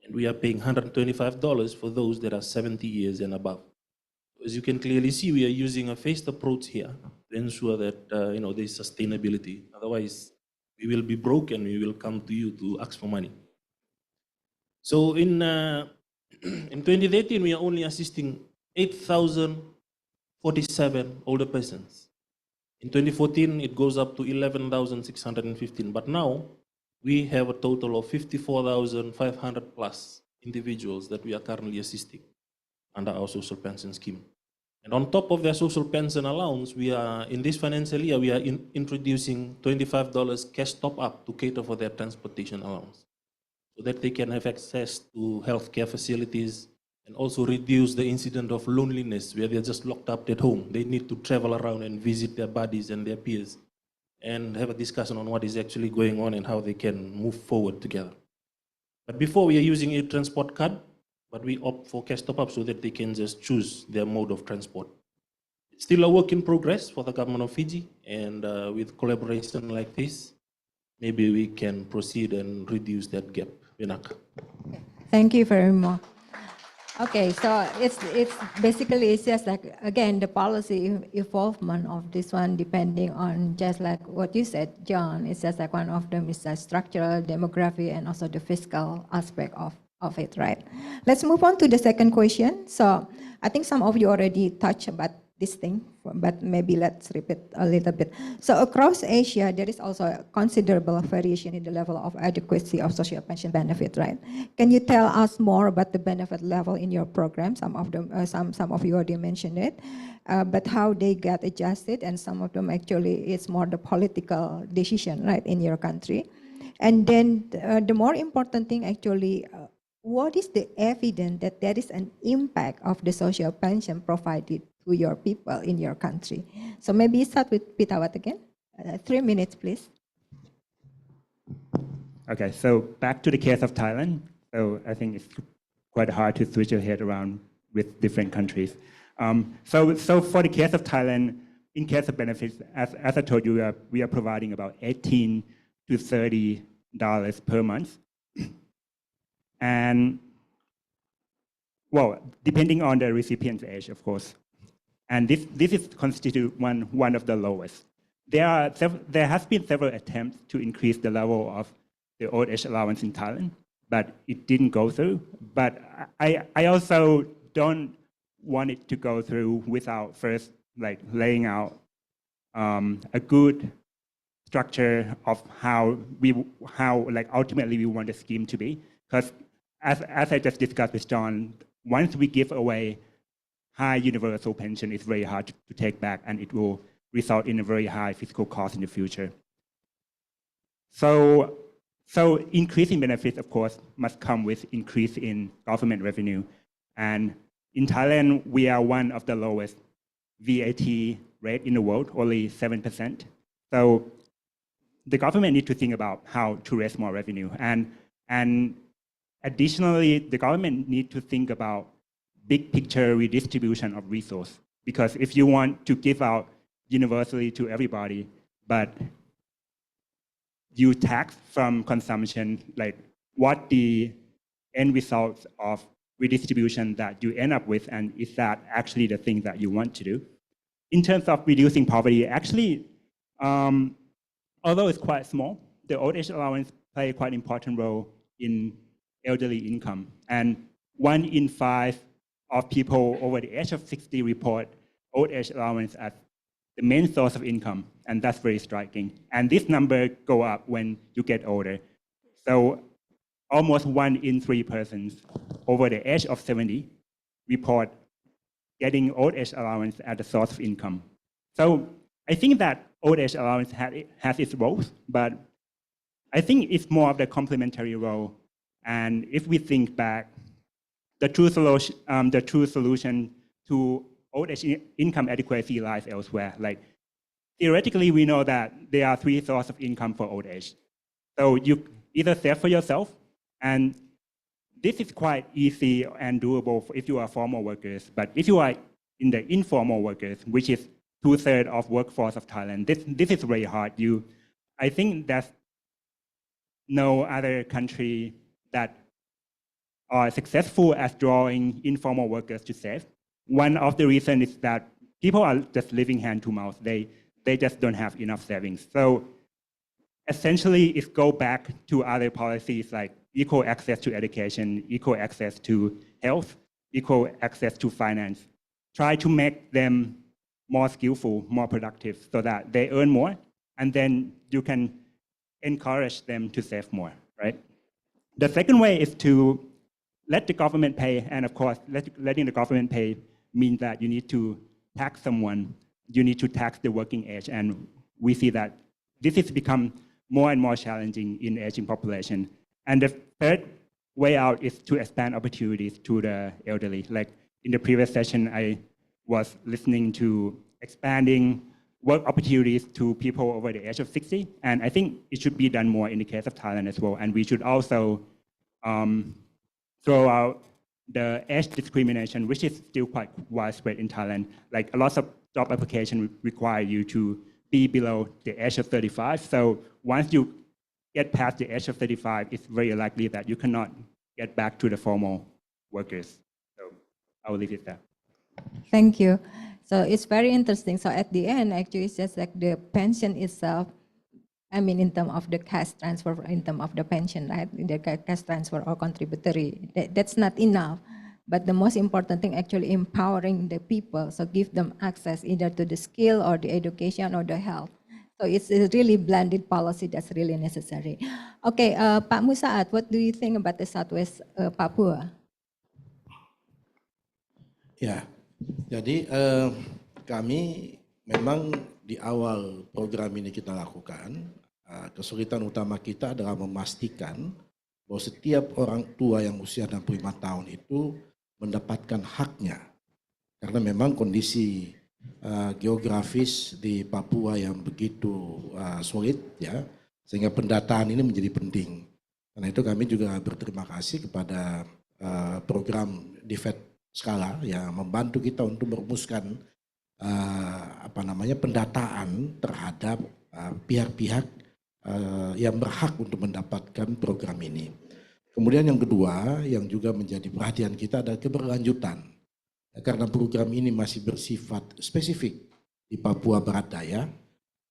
and we are paying $125 for those that are 70 years and above. As you can clearly see, we are using a phased approach here to ensure that there is sustainability. Otherwise, we will be broke and we will come to you to ask for money. So in 2013, we are only assisting 8,047 older persons. In 2014, it goes up to 11,615. But now, we have a total of 54,500 plus individuals that we are currently assisting under our social pension scheme. And on top of their social pension allowance, we are, in this financial year, we are introducing $25 cash top-up to cater for their transportation allowance, so that they can have access to healthcare facilities and also reduce the incident of loneliness where they're just locked up at home. They need to travel around and visit their buddies and their peers and have a discussion on what is actually going on and how they can move forward together. But before, we are using a transport card, but we opt for cash top-up so that they can just choose their mode of transport. It's still a work in progress for the government of Fiji, and with collaboration like this, maybe we can proceed and reduce that gap. Vinaka. Thank you very much. Okay, so it's basically it's just like, again, the policy involvement of this one depending on just like what you said, John. It's just like one of them is the structural, demography, and also the fiscal aspect of it, right? Let's move on to the second question. So I think some of you already touched about this thing, but maybe let's repeat a little bit. So across Asia, there is also a considerable variation in the level of adequacy of social pension benefit, right? Can you tell us more about the benefit level in your program? Some of them, some of you already mentioned it, but how they get adjusted, and some of them actually it's more the political decision, right, in your country. And then the more important thing actually, what is the evidence that there is an impact of the social pension provided to your people in your country? So maybe start with Pitawat again. 3 minutes, please. Okay, so back to the case of Thailand. So I think it's quite hard to switch your head around with different countries. So for the case of Thailand, in case of benefits, as I told you, we are providing about $18 to $30 per month. And, well, depending on the recipient's age, of course. And this is constitute one of the lowest. There has been several attempts to increase the level of the old age allowance in Thailand, but it didn't go through. But I also don't want it to go through without first like laying out a good structure of how like ultimately we want the scheme to be. Because as I just discussed with John, once we give away high universal pension, it's very hard to take back, and it will result in a very high fiscal cost in the future. So increasing benefits, of course, must come with increase in government revenue. And in Thailand, we are one of the lowest VAT rate in the world, only 7%. So the government needs to think about how to raise more revenue. And additionally, the government needs to think about big picture redistribution of resource. Because if you want to give out universally to everybody, but you tax from consumption, like what the end results of redistribution that you end up with, and is that actually the thing that you want to do? In terms of reducing poverty, actually, although it's quite small, the old age allowance play a quite important role in elderly income. And 1 in 5 of people over the age of 60 report old age allowance as the main source of income, and that's very striking. And this number go up when you get older. So almost 1 in 3 persons over the age of 70 report getting old age allowance as a source of income. So I think that old age allowance has its roles, but I think it's more of the complementary role. And if we think back the true solution to old age income adequacy lies elsewhere. Like theoretically, we know that there are 3 sources of income for old age. So you either save for yourself, and this is quite easy and doable if you are formal workers. But if you are in the informal workers, which is 2/3 of workforce of Thailand, this is very hard. I think there's no other country that are successful at drawing informal workers to save. One of the reasons is that people are just living hand to mouth. They just don't have enough savings. So essentially, it go back to other policies like equal access to education, equal access to health, equal access to finance. Try to make them more skillful, more productive, so that they earn more, and then you can encourage them to save more, right? The second way is to let the government pay, and of course, letting the government pay means that you need to tax someone, you need to tax the working age, and we see that this has become more and more challenging in aging population. And the third way out is to expand opportunities to the elderly. Like in the previous session, I was listening to expanding work opportunities to people over the age of 60, and I think it should be done more in the case of Thailand as well. And we should also throw out the age discrimination, which is still quite widespread in Thailand. Like a lot of job applications require you to be below the age of 35. So once you get past the age of 35, it's very likely that you cannot get back to the formal workers. So I will leave it there. Thank you. So it's very interesting. So at the end, actually, it's just like the pension itself. I mean, in terms of the cash transfer, in terms of the pension, right? The cash transfer or contributory, that's not enough. But the most important thing, actually empowering the people. So give them access either to the skill or the education or the health. So it's a really blended policy that's really necessary. Okay, Pak Musaad, what do you think about the Southwest Papua? Ya, jadi kami memang di awal program ini kita lakukan, kesulitan utama kita adalah memastikan bahwa setiap orang tua yang usia 65 tahun itu mendapatkan haknya. Karena memang kondisi geografis di Papua yang begitu sulit, ya, sehingga pendataan ini menjadi penting. Karena itu kami juga berterima kasih kepada program Defed Skala yang membantu kita untuk merumuskan pendataan terhadap pihak-pihak yang berhak untuk mendapatkan program ini. Kemudian yang kedua yang juga menjadi perhatian kita adalah keberlanjutan. Karena program ini masih bersifat spesifik di Papua Barat Daya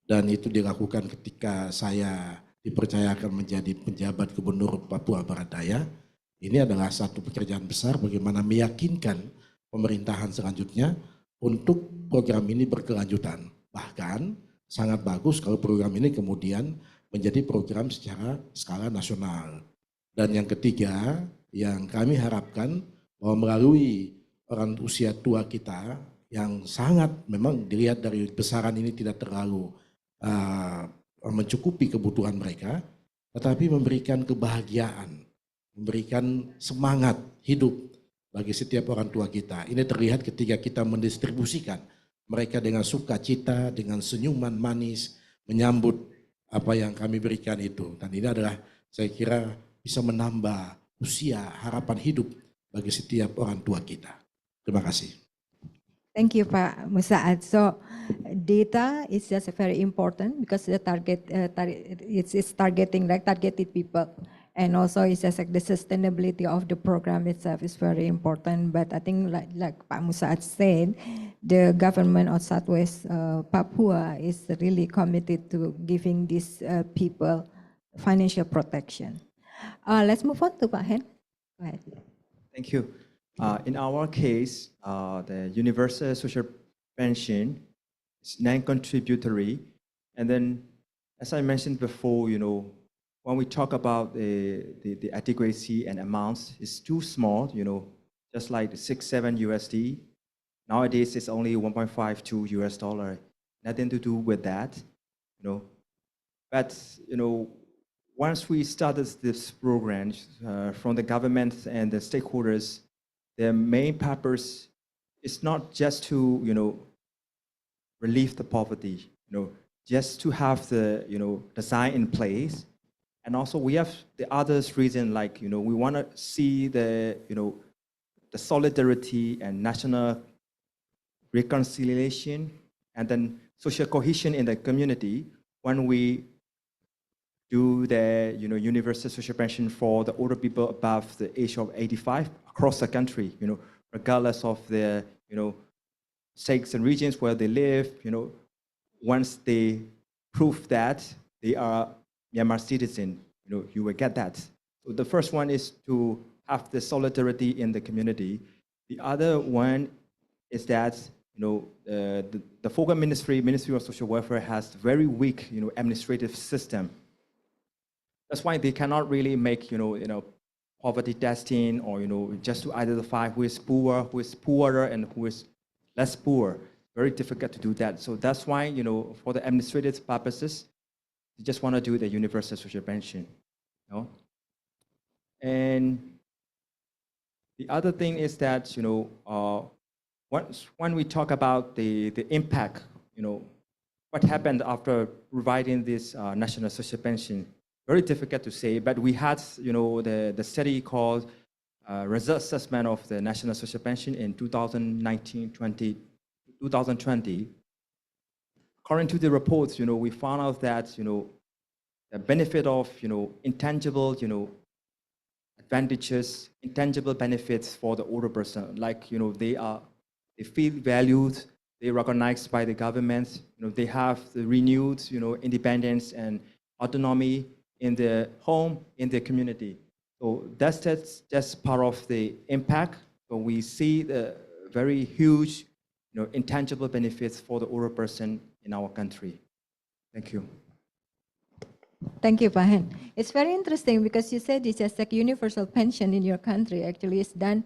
dan itu dilakukan ketika saya dipercayakan menjadi penjabat gubernur Papua Barat Daya. Ini adalah satu pekerjaan besar bagaimana meyakinkan pemerintahan selanjutnya untuk program ini berkelanjutan. Bahkan sangat bagus kalau program ini kemudian menjadi program secara skala nasional. Dan yang ketiga yang kami harapkan bahwa melalui orang usia tua kita yang sangat memang dilihat dari besaran ini tidak terlalu mencukupi kebutuhan mereka, tetapi memberikan kebahagiaan, memberikan semangat hidup bagi setiap orang tua kita. Ini terlihat ketika kita mendistribusikan mereka dengan sukacita, dengan senyuman manis, menyambut apa yang kami berikan itu. Dan ini adalah saya kira bisa menambah usia harapan hidup bagi setiap orang tua kita. Terima kasih. Thank you, Pak Musaad. So data is just very important because the it's targeting like targeted people. And also it's just like the sustainability of the program itself is very important. But I think like Pak Musaad said, the government of Southwest Papua is really committed to giving these people financial protection. Let's move on to Pak Hen. Go ahead. Thank you. In our case, the universal social pension is non-contributory. And then, as I mentioned before, when we talk about the adequacy and amounts, it's too small, just like the 6-7 USD. Nowadays, it's only 1.52 US dollar. Nothing to do with that, But, once we started this program from the government and the stakeholders, their main purpose is not just to, relieve the poverty, just to have the, design in place. And also we have the other reason, like, we want to see the, the solidarity and national reconciliation and then social cohesion in the community when we do the, universal social pension for the older people above the age of 85 across the country, regardless of the, states and regions where they live, once they prove that they are Myanmar citizen, you will get that. So the first one is to have the solidarity in the community. The other one is that, the Foreign Ministry of Social Welfare has very weak, administrative system. That's why they cannot really make, poverty testing or, just to identify who is poor, who is poorer, and who is less poor. Very difficult to do that. So that's why, for the administrative purposes, you just want to do the universal social pension. And the other thing is that, when we talk about the impact, what happened after providing this national social pension, very difficult to say, but we had, the study called result assessment of the national social pension in 2020. According to the reports, we found out that, the benefit of, intangible, advantages, intangible benefits for the older person, like, they feel valued, they recognized by the government, they have the renewed, independence and autonomy in their home, in their community. So that's just part of the impact. So we see the very huge, intangible benefits for the older person in our country. Thank you. Thank you, Pak Hen. It's very interesting because you said it's just like universal pension in your country. Actually, it's done.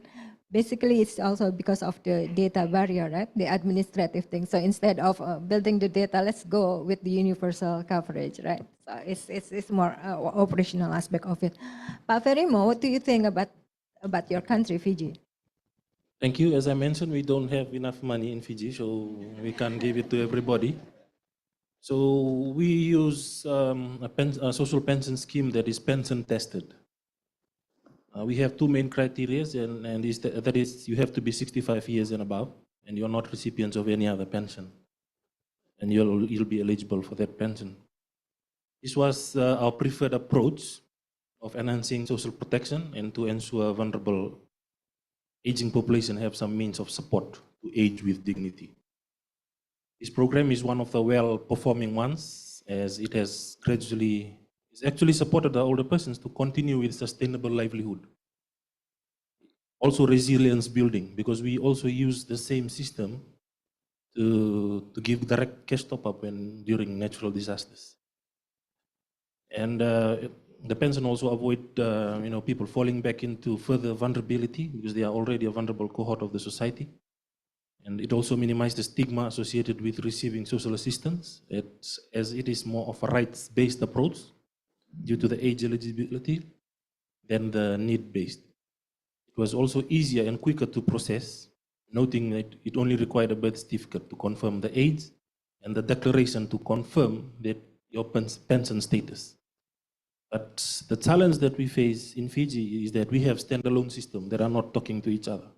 Basically, it's also because of the data barrier, right? The administrative thing. So instead of building the data, let's go with the universal coverage, right? So it's more operational aspect of it. Pak Ferimo, what do you think about your country, Fiji? Thank you. As I mentioned, we don't have enough money in Fiji, so we can't give it to everybody. So we use a social pension scheme that is pension tested. We have two main criteria, and that is you have to be 65 years and above, and you're not recipients of any other pension, and you'll be eligible for that pension. This was our preferred approach of enhancing social protection and to ensure vulnerable aging population have some means of support to age with dignity. This program is one of the well-performing ones, as it has it's actually supported the older persons to continue with sustainable livelihood. Also resilience building, because we also use the same system to give direct cash top-up during natural disasters. And the pension also avoid people falling back into further vulnerability because they are already a vulnerable cohort of the society. And it also minimizes the stigma associated with receiving social assistance, as it is more of a rights-based approach due to the age eligibility than the need-based. It was also easier and quicker to process, noting that it only required a birth certificate to confirm the age and the declaration to confirm that your pension status. But the challenge that we face in Fiji is that we have standalone systems that are not talking to each other.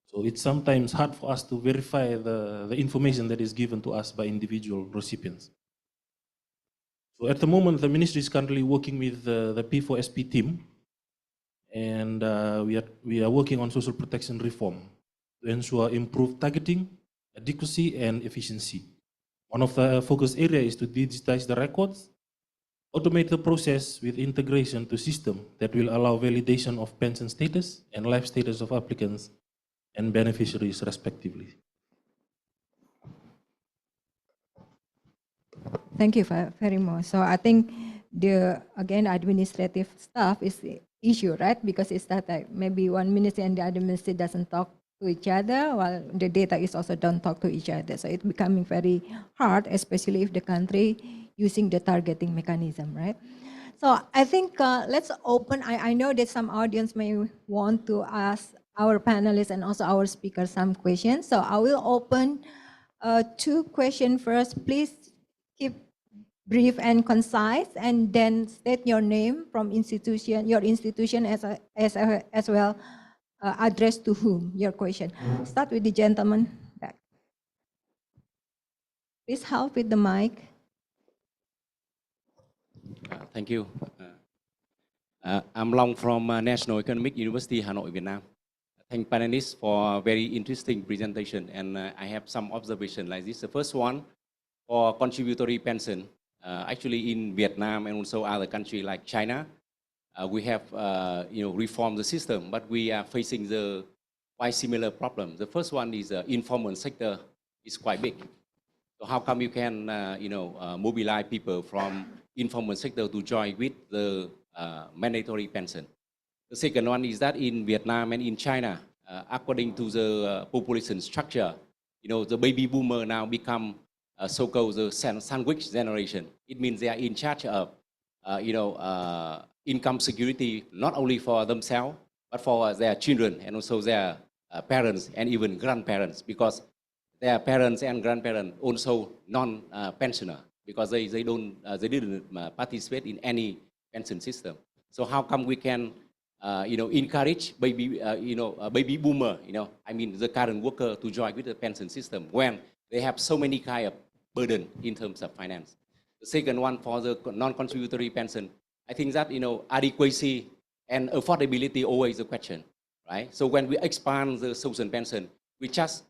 So it's sometimes hard for us to verify the information that is given to us by individual recipients. So at the moment, the ministry is currently working with the P4SP team, and we are working on social protection reform to ensure improved targeting, adequacy, and efficiency. One of the focus areas is to digitize the records, automate the process with integration to system that will allow validation of pension status and life status of applicants and beneficiaries respectively. Thank you very much. So I think again, administrative stuff is the issue, right? Because it's that maybe one ministry and the other ministry doesn't talk to each other, while the data is also don't talk to each other. So it's becoming very hard, especially if the country using the targeting mechanism, right? So I think let's open. I know that some audience may want to ask our panelists and also our speakers some questions. So I will open 2 questions first. Please keep brief and concise, and then state your name from institution, your institution as well, addressed to whom your question. Start with the gentleman back. Please help with the mic. Thank you. I'm Long from National Economic University, Hanoi, Vietnam. Thank panelists for a very interesting presentation, and I have some observation like this. The first one, for contributory pension, actually in Vietnam and also other countries like China, we have reformed the system, but we are facing the quite similar problem. The first one is the informal sector is quite big. So how come you can mobilize people from informal sector to join with the mandatory pension? The second one is that in Vietnam and in China, according to the population structure, the baby boomer now become so-called the sandwich generation. It means they are in charge of, income security, not only for themselves, but for their children and also their parents and even grandparents, because their parents and grandparents also non-pensioner, because they didn't participate in any pension system. So how come we can encourage baby boomer, the current worker to join with the pension system when they have so many kind of burden in terms of finance? The second one, for the non-contributory pension, I think that adequacy and affordability always a question, right? So when we expand the social pension, we just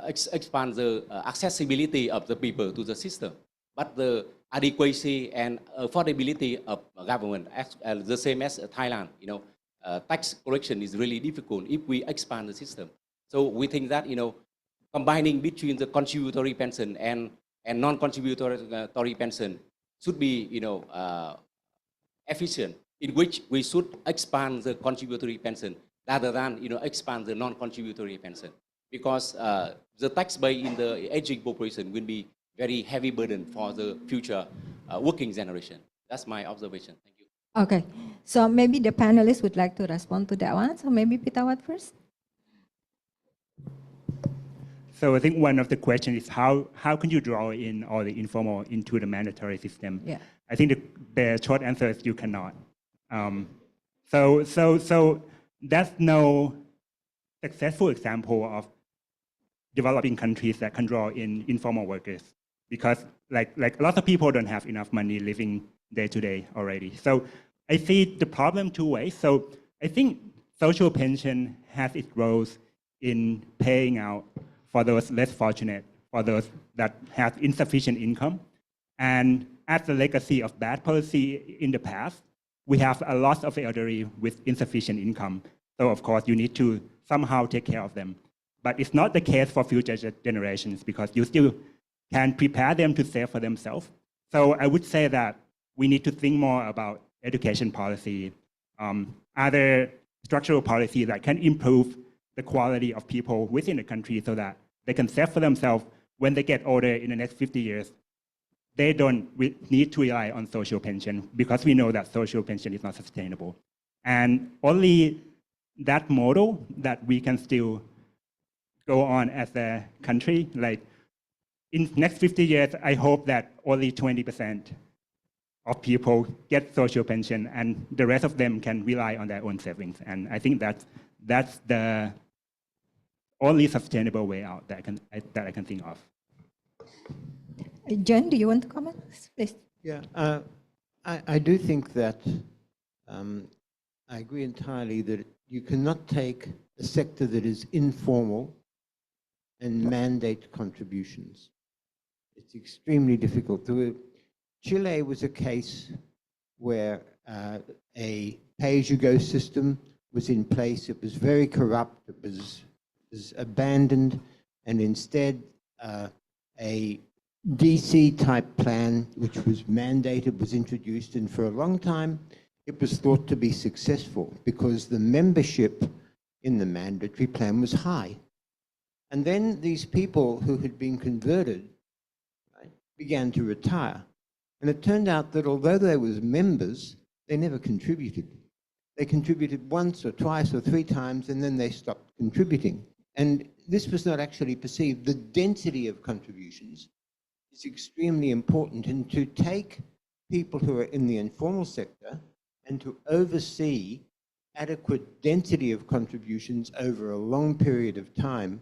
expand the accessibility of the people to the system, but the adequacy and affordability of government, the same as Thailand, tax collection is really difficult if we expand the system. So we think that combining between the contributory pension and non-contributory pension should be efficient, in which we should expand the contributory pension rather than expand the non-contributory pension, because the tax base in the aging population will be very heavy burden for the future working generation. That's my observation. Thank you. Okay, so maybe the panelists would like to respond to that one. So maybe Pitawat first. So I think one of the questions is how can you draw in all the informal into the mandatory system? Yeah. I think the short answer is you cannot. So that's no successful example of developing countries that can draw in informal workers, because like a lot of people don't have enough money living day to day already. So I see the problem 2 ways. So I think social pension has its roles in paying out for those less fortunate, for those that have insufficient income. And as a legacy of bad policy in the past, we have a lot of elderly with insufficient income. So of course you need to somehow take care of them. But it's not the case for future generations, because you still can prepare them to save for themselves. So I would say that we need to think more about education policy, other structural policies that can improve the quality of people within the country so that they can save for themselves when they get older in the next 50 years. They don't need to rely on social pension, because we know that social pension is not sustainable. And only that model that we can still go on as a country, like in next 50 years, I hope that only 20% of people get social pension and the rest of them can rely on their own savings. And I think that's the only sustainable way out that I can think of. Jen, do you want to comment, please? Yeah, I do think that I agree entirely that you cannot take a sector that is informal and mandate contributions. It's extremely difficult. Chile was a case where a pay-as-you-go system was in place. It was very corrupt. It was abandoned, and instead a DC-type plan, which was mandated, was introduced, and for a long time it was thought to be successful because the membership in the mandatory plan was high. And then these people who had been converted, right, began to retire. And it turned out that although they were members, they never contributed. they contributed once or twice or three times, and then they stopped contributing. And this was not actually perceived. The density of contributions is extremely important, and to take people who are in the informal sector and to oversee adequate density of contributions over a long period of time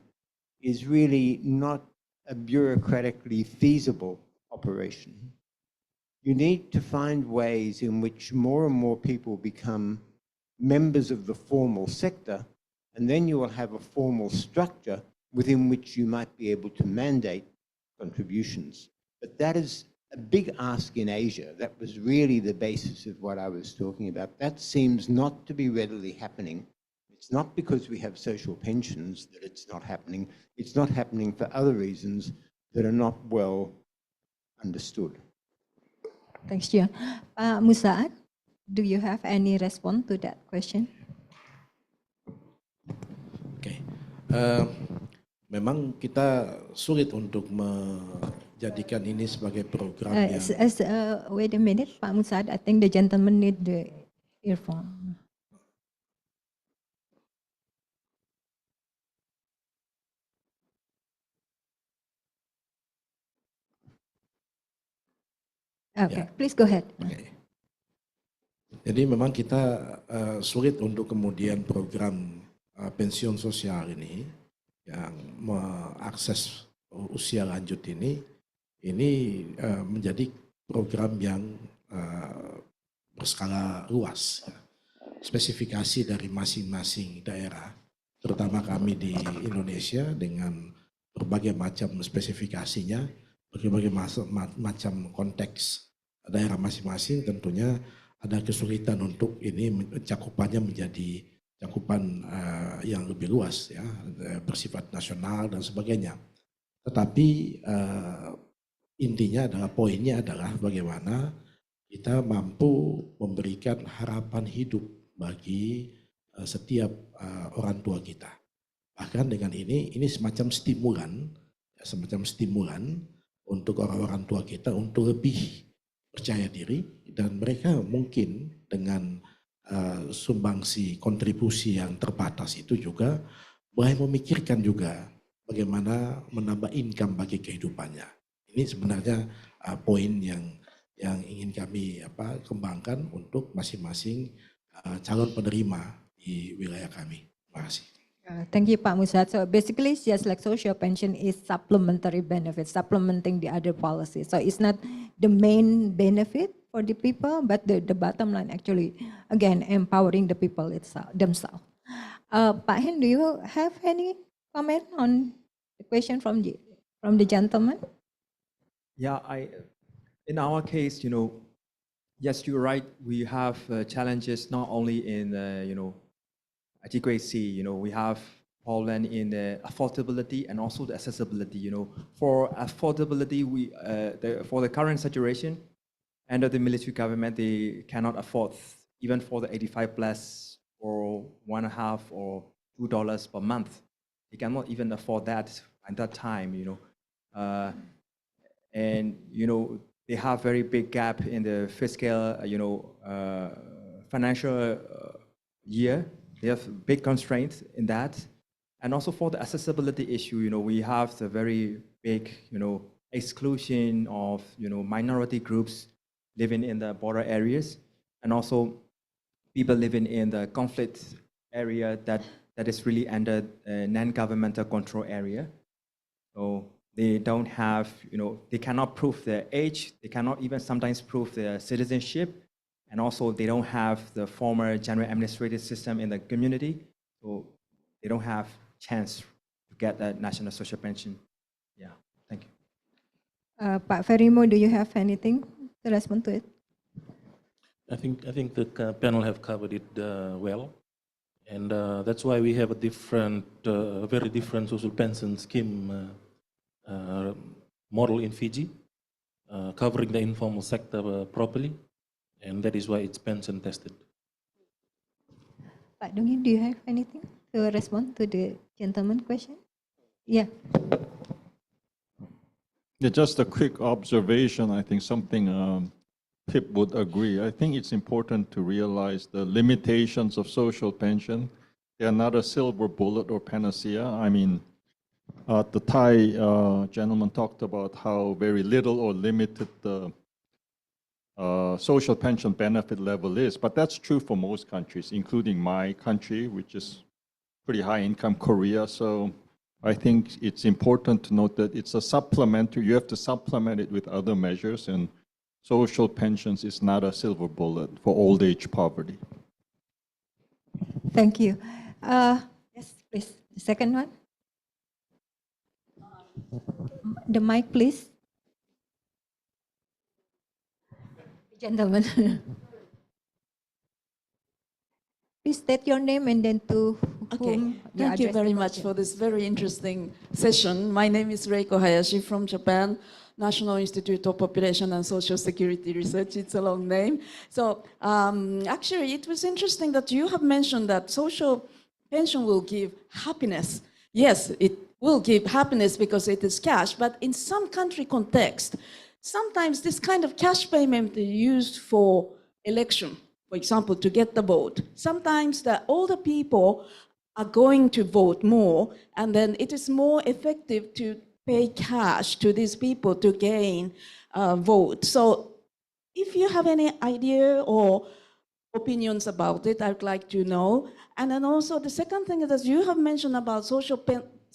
is really not a bureaucratically feasible operation. You need to find ways in which more and more people become members of the formal sector, and then you will have a formal structure within which you might be able to mandate contributions. But that is a big ask in Asia. That was really the basis of what I was talking about. That seems not to be readily happening. It's not because we have social pensions that it's not happening. It's not happening for other reasons that are not well understood. Thanks, John. Musaad, do you have any response to that question? Oke. Memang kita sulit untuk menjadikan ini sebagai program yang Wait a minute, Pak Musaad. I think the gentleman need the earphone. Okay, please go ahead. Okay. Jadi memang kita sulit untuk kemudian program pensiun sosial ini yang mengakses usia lanjut ini menjadi program yang berskala luas. Spesifikasi dari masing-masing daerah, terutama kami di Indonesia dengan berbagai macam spesifikasinya, berbagai macam konteks daerah masing-masing, tentunya ada kesulitan untuk ini cakupannya menjadi cakupan yang lebih luas, ya, bersifat nasional dan sebagainya. Tetapi intinya adalah, poinnya adalah bagaimana kita mampu memberikan harapan hidup bagi setiap orang tua kita. Bahkan dengan ini semacam stimulan untuk orang-orang tua kita untuk lebih percaya diri, dan mereka mungkin dengan sumbangsi kontribusi yang terbatas itu juga boleh memikirkan juga bagaimana menambah income bagi kehidupannya. Ini sebenarnya poin yang ingin kami kembangkan untuk masing-masing calon penerima di wilayah kami. Terima kasih. Thank you, Pak Musaad. So basically, just like social pension is supplementary benefit, supplementing the other policies. So it's not the main benefit for the people, but the bottom line actually, again, empowering the people themselves. Pak Hen, do you have any comment on the question from the gentleman? Yeah, in our case, yes, you're right. We have challenges not only in adequacy. We have problem in the affordability and also the accessibility. For affordability, for the current situation, under the military government, they cannot afford even for the 85 plus or $1.50 or $2 per month. They cannot even afford that at that time. And they have very big gap in the fiscal, financial year. They have big constraints in that. And also for the accessibility issue, we have the very big, exclusion of, minority groups living in the border areas, and also people living in the conflict area that is really under non-governmental control area. So they don't have, they cannot prove their age. They cannot even sometimes prove their citizenship. And also they don't have the former general administrative system in the community. So they don't have chance to get that national social pension. Yeah, thank you. Pak Ferimo, do you have anything to respond to it? I think the panel have covered it well. And that's why we have a very different social pension scheme model in Fiji, covering the informal sector properly, and that is why it's pension tested. Pak Dongin, do you have anything to respond to the gentleman's question? Yeah. Yeah, just a quick observation. I think something Tip would agree. I think it's important to realize the limitations of social pension. They are not a silver bullet or panacea. I mean, the Thai gentleman talked about how very little or limited the social pension benefit level is, but that's true for most countries, including my country, which is pretty high income, Korea. So I think it's important to note that it's a supplementary, you have to supplement it with other measures, and social pensions is not a silver bullet for old age poverty. Thank you. Yes, please. The second one. The mic, please. Gentlemen. Please state your name and then to Okay, whom thank you address very the much question. for this very interesting session. My name is Reiko Hayashi from Japan, National Institute of Population and Social Security Research. It's a long name. So actually, it was interesting that you have mentioned that social pension will give happiness. Yes, it will give happiness because it is cash, but in some country context, sometimes this kind of cash payment is used for election, for example, to get the vote. Sometimes the older people are going to vote more, and then it is more effective to pay cash to these people to gain vote. So if you have any idea or opinions about it, I'd like to know. And then also the second thing is that you have mentioned about social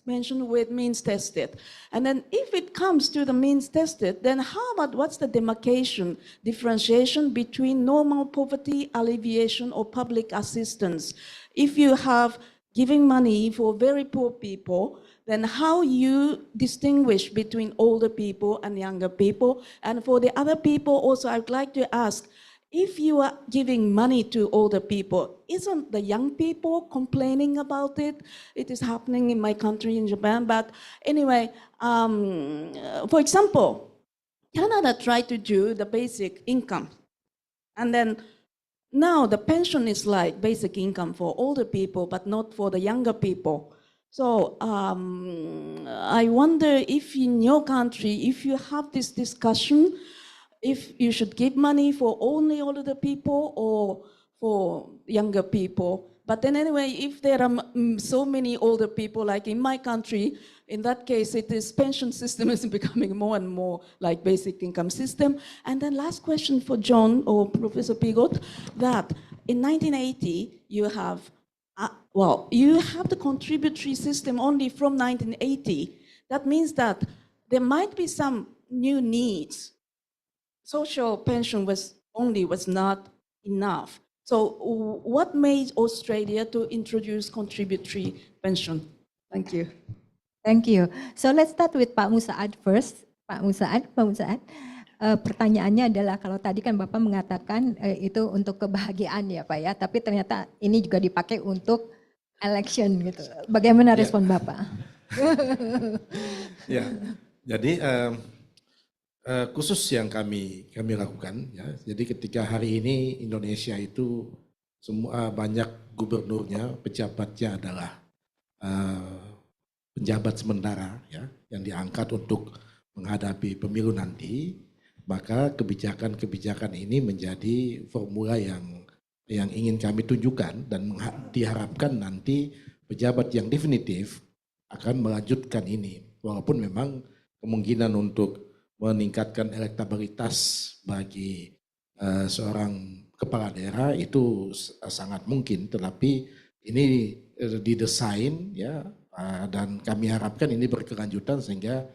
pension with means tested. And then if it comes to the means tested, then how about what's the differentiation between normal poverty alleviation or public assistance? If you have giving money for very poor people, then how you distinguish between older people and younger people? And for the other people also, I'd like to ask, if you are giving money to older people, isn't the young people complaining about it? It is happening in my country, in Japan. But anyway, for example, Canada tried to do the basic income. And then now the pension is like basic income for older people, but not for the younger people. So I wonder if in your country, if you have this discussion, if you should give money for only older people or for younger people. But then anyway, if there are so many older people, like in my country, in that case, it is pension system is becoming more and more like basic income system. And then last question for John or Professor Pigot, that in 1980, you have, you have the contributory system only from 1980. That means that there might be some new needs. Social pension was not enough. So what made Australia to introduce contributory pension? Thank you. Thank you. So let's start with Pak Musaad first. Pak Musaad. Pertanyaannya adalah kalau tadi kan Bapak mengatakan itu untuk kebahagiaan ya Pak ya, tapi ternyata ini juga dipakai untuk election gitu. Bagaimana respon Bapak? Ya, jadi khusus yang kami lakukan ya. Jadi ketika hari ini Indonesia itu semua banyak gubernurnya, pejabatnya adalah penjabat sementara ya yang diangkat untuk menghadapi pemilu nanti, maka kebijakan-kebijakan ini menjadi formula yang ingin kami tunjukkan dan diharapkan nanti pejabat yang definitif akan melanjutkan ini. Walaupun memang kemungkinan untuk meningkatkan elektabilitas bagi seorang kepala daerah itu sangat mungkin, tetapi ini didesain ya dan kami harapkan ini berkelanjutan sehingga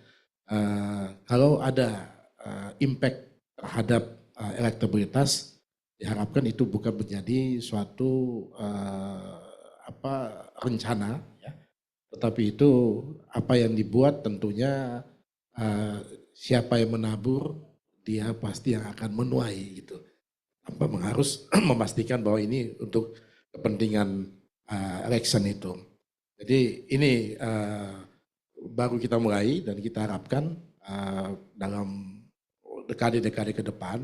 kalau ada impact terhadap elektabilitas diharapkan itu bukan menjadi suatu rencana ya, tetapi itu apa yang dibuat tentunya siapa yang menabur dia pasti yang akan menuai gitu. Tanpa harus memastikan bahwa ini untuk kepentingan election itu. Jadi ini baru kita mulai dan kita harapkan dalam dekade-dekade ke depan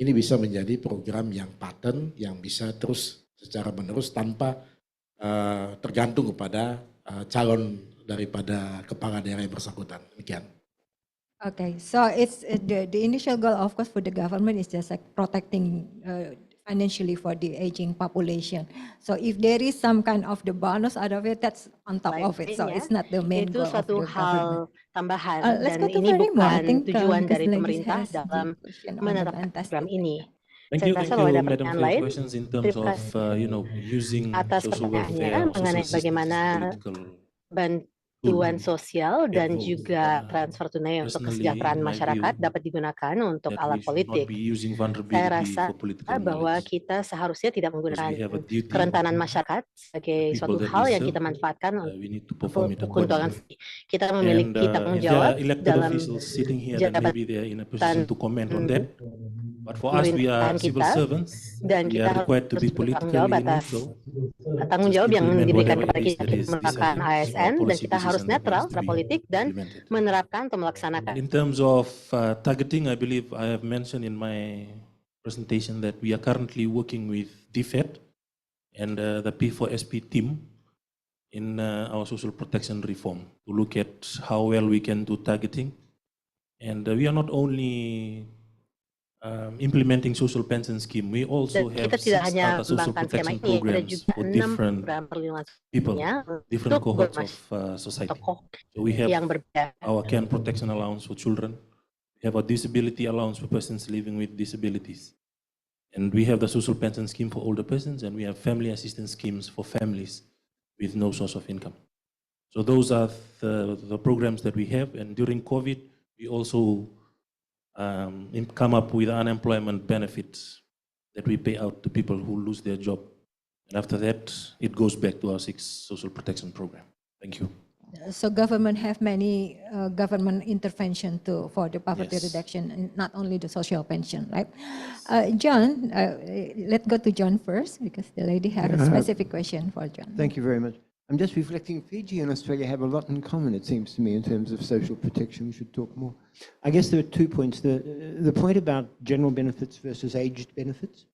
ini bisa menjadi program yang paten yang bisa terus secara menerus tanpa tergantung kepada calon daripada kepala daerah yang bersangkutan. Demikian. Okay, so it's the initial goal, of course, for the government is just like protecting financially for the aging population. So if there is some kind of the bonus out of it, that's on top of it. So it's not the main Itu goal of suatu the government. hal tambahan Let's dan go to ini Ferry more. I bukan think tujuan because dari the ladies pemerintah has the dalam question on the menetapkan program fantastic. ini. Thank Saya you, rasa bahwa ada Madam, pertanyaan for your lain. questions in terms Terima of, kasih using atas social welfare pertanyaannya or social mengenai systems as bagaimana a political bantuan sosial get dan vote. juga transfer tunai untuk Personally, kesejahteraan in my masyarakat view, dapat digunakan untuk that alat we should not politik. be using Saya vulnerability rasa for political bahwa knowledge. kita seharusnya tidak Because menggunakan we have a duty, kerentanan masyarakat sebagai the people suatu that hal we yang serve, kita manfaatkan we need to untuk perform it keuntungan accordingly. sendiri. Kita And memiliki tanggung if there jawab are elected dalam officials sitting here, then maybe they are in a position to comment on that. But for us, we are pemerintahan civil kita, servants. dan We kita are required to harus be bertanggung jawab politically atas neutral. tanggung Just jawab yang implement diberikan whatever kepada it is kita. that Kita is menerapkan decided, or ASN dan policy kita harus decision that netral needs to secara be politik dan implemented. menerapkan atau melaksanakan. In terms of targeting, I believe I have mentioned in my presentation that we are currently working with DFED and the P4SP team in our social protection reform to look at how well we can do targeting. And we are not only implementing social pension scheme, we also have Kita tidak 6 hanya other social mengembangkan skema protection ini, ada programs juga for 6 different program perlindungan people, different untuk cohorts of society. tokoh So we have yang berbeda. our care and protection allowance for children. We have a disability allowance for persons living with disabilities. And we have the social pension scheme for older persons, and we have family assistance schemes for families with no source of income. So those are the programs that we have. And during COVID, we also come up with unemployment benefits that we pay out to people who lose their job. And after that, it goes back to our 6 social protection program. Thank you. So government have many government intervention for the poverty Yes. reduction, and not only the social pension, right? John, let's go to John first because the lady had a specific question for John. Thank you very much. I'm just reflecting, Fiji and Australia have a lot in common, it seems to me, in terms of social protection. We should talk more. I guess there are 2 points. The point about general benefits versus aged benefits.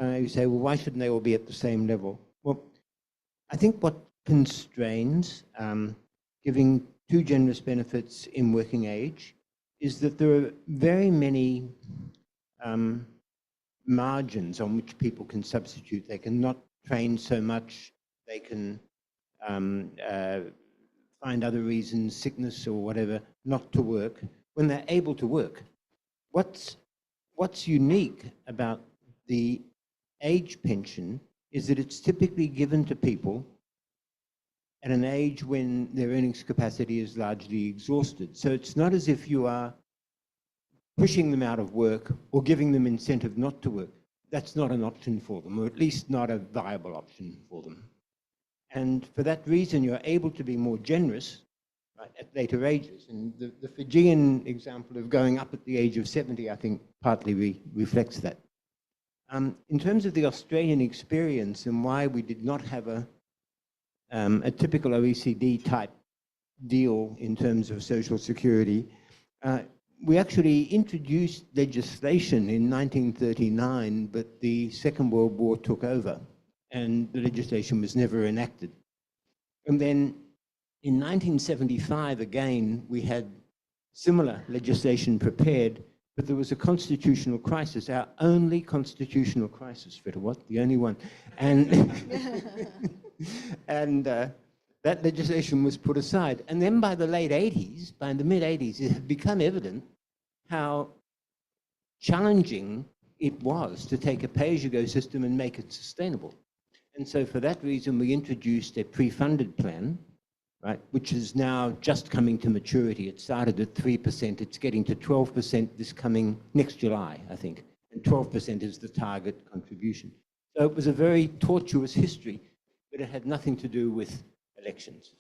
You say, well, why shouldn't they all be at the same level? Well, I think what constrains giving too generous benefits in working age is that there are very many margins on which people can substitute. They cannot train so much. They can find other reasons, sickness or whatever, not to work when they're able to work. What's unique about the age pension is that it's typically given to people at an age when their earnings capacity is largely exhausted. So it's not as if you are pushing them out of work or giving them incentive not to work. That's not an option for them, or at least not a viable option for them. And for that reason, you're able to be more generous, right, at later ages. And the Fijian example of going up at the age of 70, I think, partly reflects that. In terms of the Australian experience and why we did not have a typical OECD type deal in terms of social security, we actually introduced legislation in 1939, but the Second World War took over and the legislation was never enacted. And then in 1975, again, we had similar legislation prepared, but there was a constitutional crisis, our only constitutional crisis, what? The only one. And, and that legislation was put aside. And then by the late 80s, by the mid 80s, it had become evident how challenging it was to take a pay-as-you-go system and make it sustainable. And so for that reason, we introduced a pre-funded plan, right, which is now just coming to maturity. It started at 3%, it's getting to 12% next July, I think. And 12% is the target contribution. So it was a very tortuous history, but it had nothing to do with elections.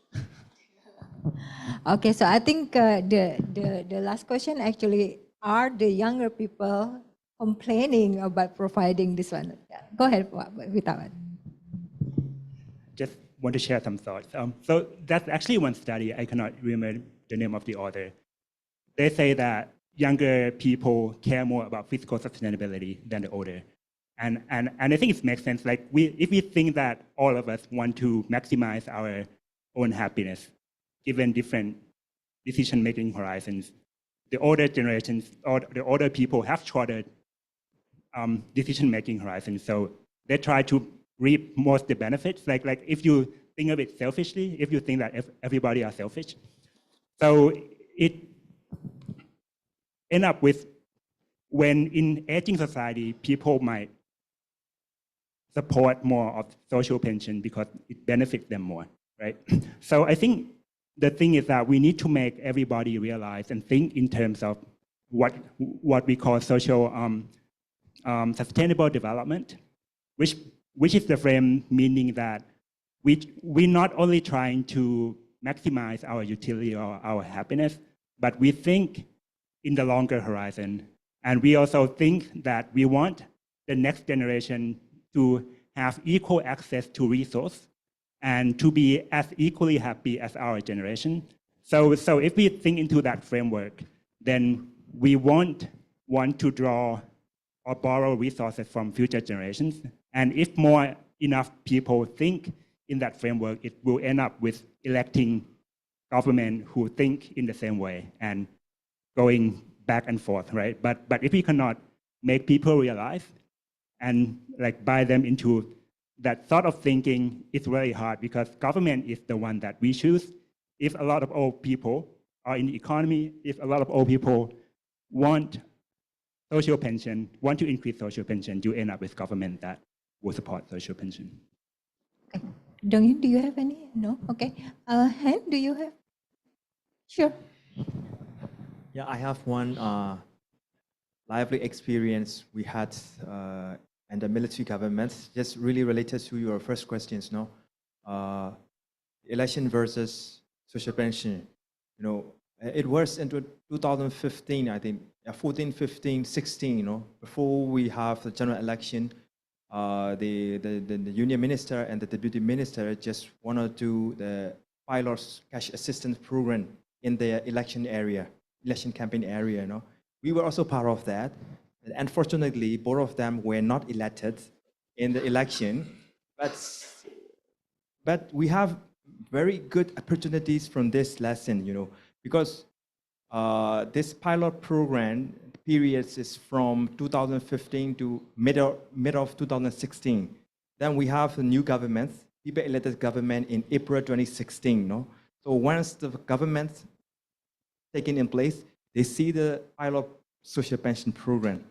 Okay, so I think the last question actually, are the younger people complaining about providing this one? Go ahead, Witawat. Just want to share some thoughts. So that's actually one study, I cannot remember the name of the author. They say that younger people care more about physical sustainability than the older. And I think it makes sense. Like if we think that all of us want to maximize our own happiness, given different decision-making horizons, the older generations or the older people have shorter decision-making horizon. So they try to reap most the benefits. Like if you think of it selfishly, if you think that everybody are selfish, so it end up with when in aging society, people might support more of social pension because it benefits them more, right? So I think the thing is that we need to make everybody realize and think in terms of what we call social sustainable development, which is the frame meaning that we're not only trying to maximize our utility or our happiness, but we think in the longer horizon. And we also think that we want the next generation to have equal access to resource and to be as equally happy as our generation. So if we think into that framework, then we won't want to draw or borrow resources from future generations. And if more enough people think in that framework, it will end up with electing government who think in the same way and going back and forth, right? But if we cannot make people realize and like buy them into that sort of thinking, it's very hard because government is the one that we choose. If a lot of old people are in the economy, if a lot of old people want social pension, want to increase social pension, you end up with government that will support social pension. Okay. Dong-Yun, do you have any? No? Okay. Han, do you have? Sure. Yeah, I have one lively experience we had in the military government, just really related to your first questions, no? Election versus social pension. You know, it was in 2015, I think, 14, 15, 16, you know, before we have the general election, the union minister and the deputy minister just wanted to do the pilot's cash assistance program in the election campaign area, you know. We were also part of that. Unfortunately, both of them were not elected in the election, but we have very good opportunities from this lesson, you know, because this pilot program period is from 2015 to middle of 2016. Then we have a new government, people elected government in April 2016, no? So once the government taken in place, they see the pilot social pension program,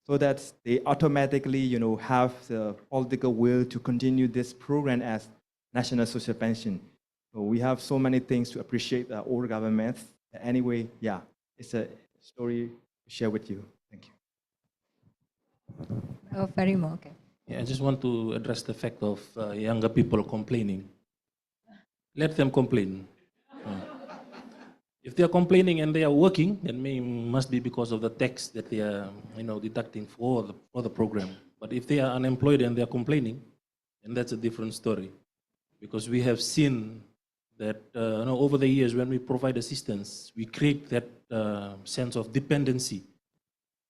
so that they automatically, you know, have the political will to continue this program as national social pension. So we have so many things to appreciate the old government. Anyway, yeah, it's a story to share with you. Thank you. Oh, very much. Okay. Yeah, I just want to address the fact of younger people complaining. Let them complain. If they are complaining and they are working, then must be because of the tax that they are, you know, deducting for the program. But if they are unemployed and they are complaining, then that's a different story. Because we have seen that you know, over the years when we provide assistance, we create that sense of dependency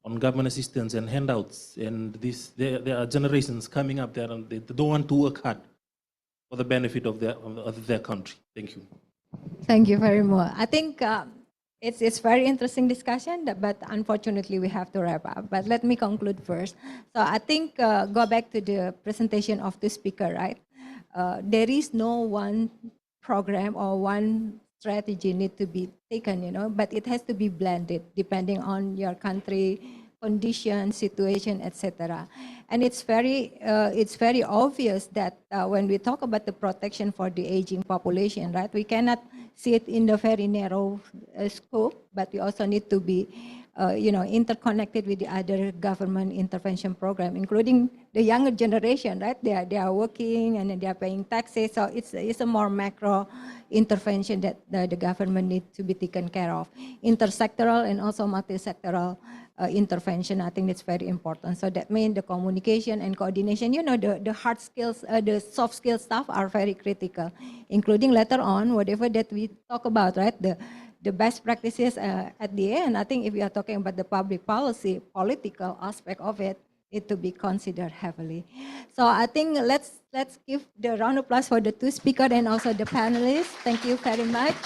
on government assistance and handouts. And there are generations coming up there and they don't want to work hard for the benefit of their country. Thank you. Thank you very much. I think it's very interesting discussion, but unfortunately we have to wrap up. But let me conclude first. So I think go back to the presentation of the speaker, right? There is no one program or one strategy need to be taken, you know, but it has to be blended depending on your country, condition, situation, etc. And it's very obvious that when we talk about the protection for the aging population, right, we cannot see it in the very narrow scope, but we also need to be, you know, interconnected with the other government intervention program, including the younger generation, right? They are working and they are paying taxes, so it's a more macro intervention that the government needs to be taken care of. Intersectoral and also multi-sectoral intervention, I think it's very important. So that means the communication and coordination, you know, the hard skills, the soft skill stuff are very critical, including later on, whatever that we talk about, right? The best practices at the end. I think if we are talking about the public policy, political aspect of it, it to be considered heavily. So I think let's give the round of applause for the two speakers and also the panelists. Thank you very much.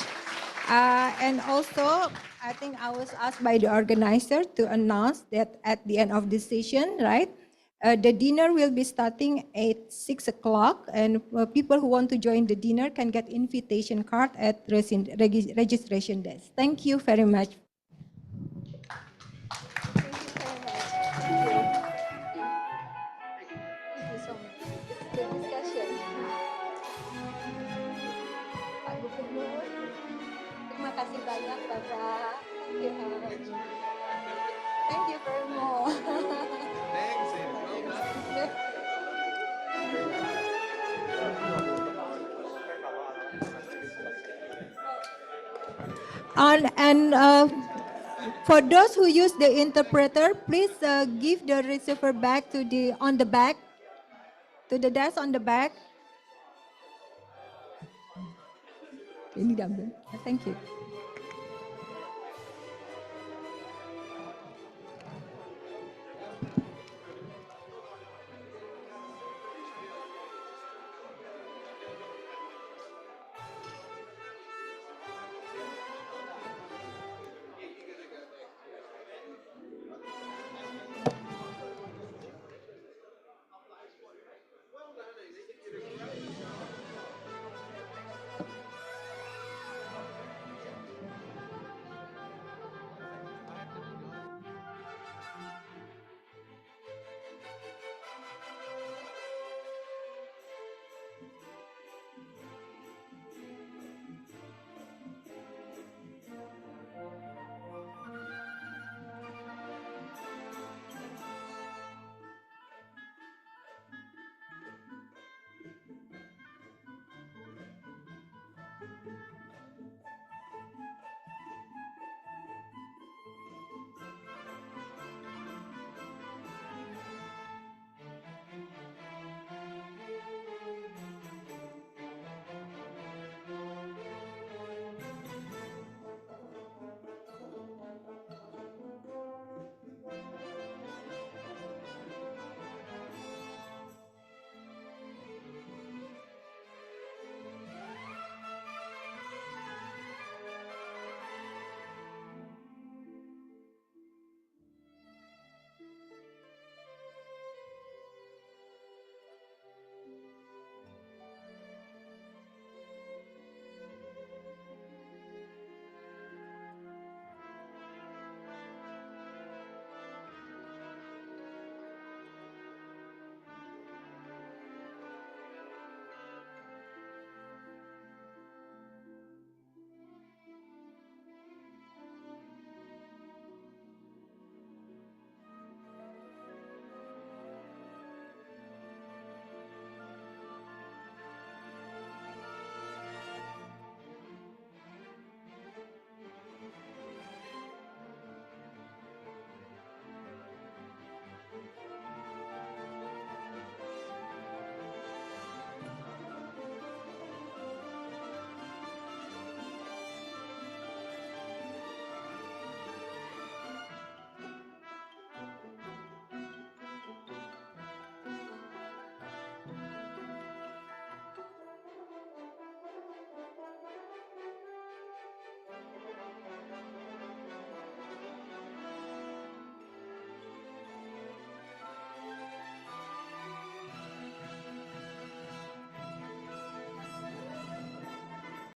And also I think I was asked by the organizer to announce that at the end of the session, right? The dinner will be starting at 6 o'clock, and people who want to join the dinner can get invitation card at registration desk. Thank you very much. Thank you so much. Good discussion. Pak Gubernur, terima kasih banyak Bapak. Thank you, Thank you very much. And for those who use the interpreter, please give the receiver back to the back, to the desk on the back. Ini diambil. Thank you.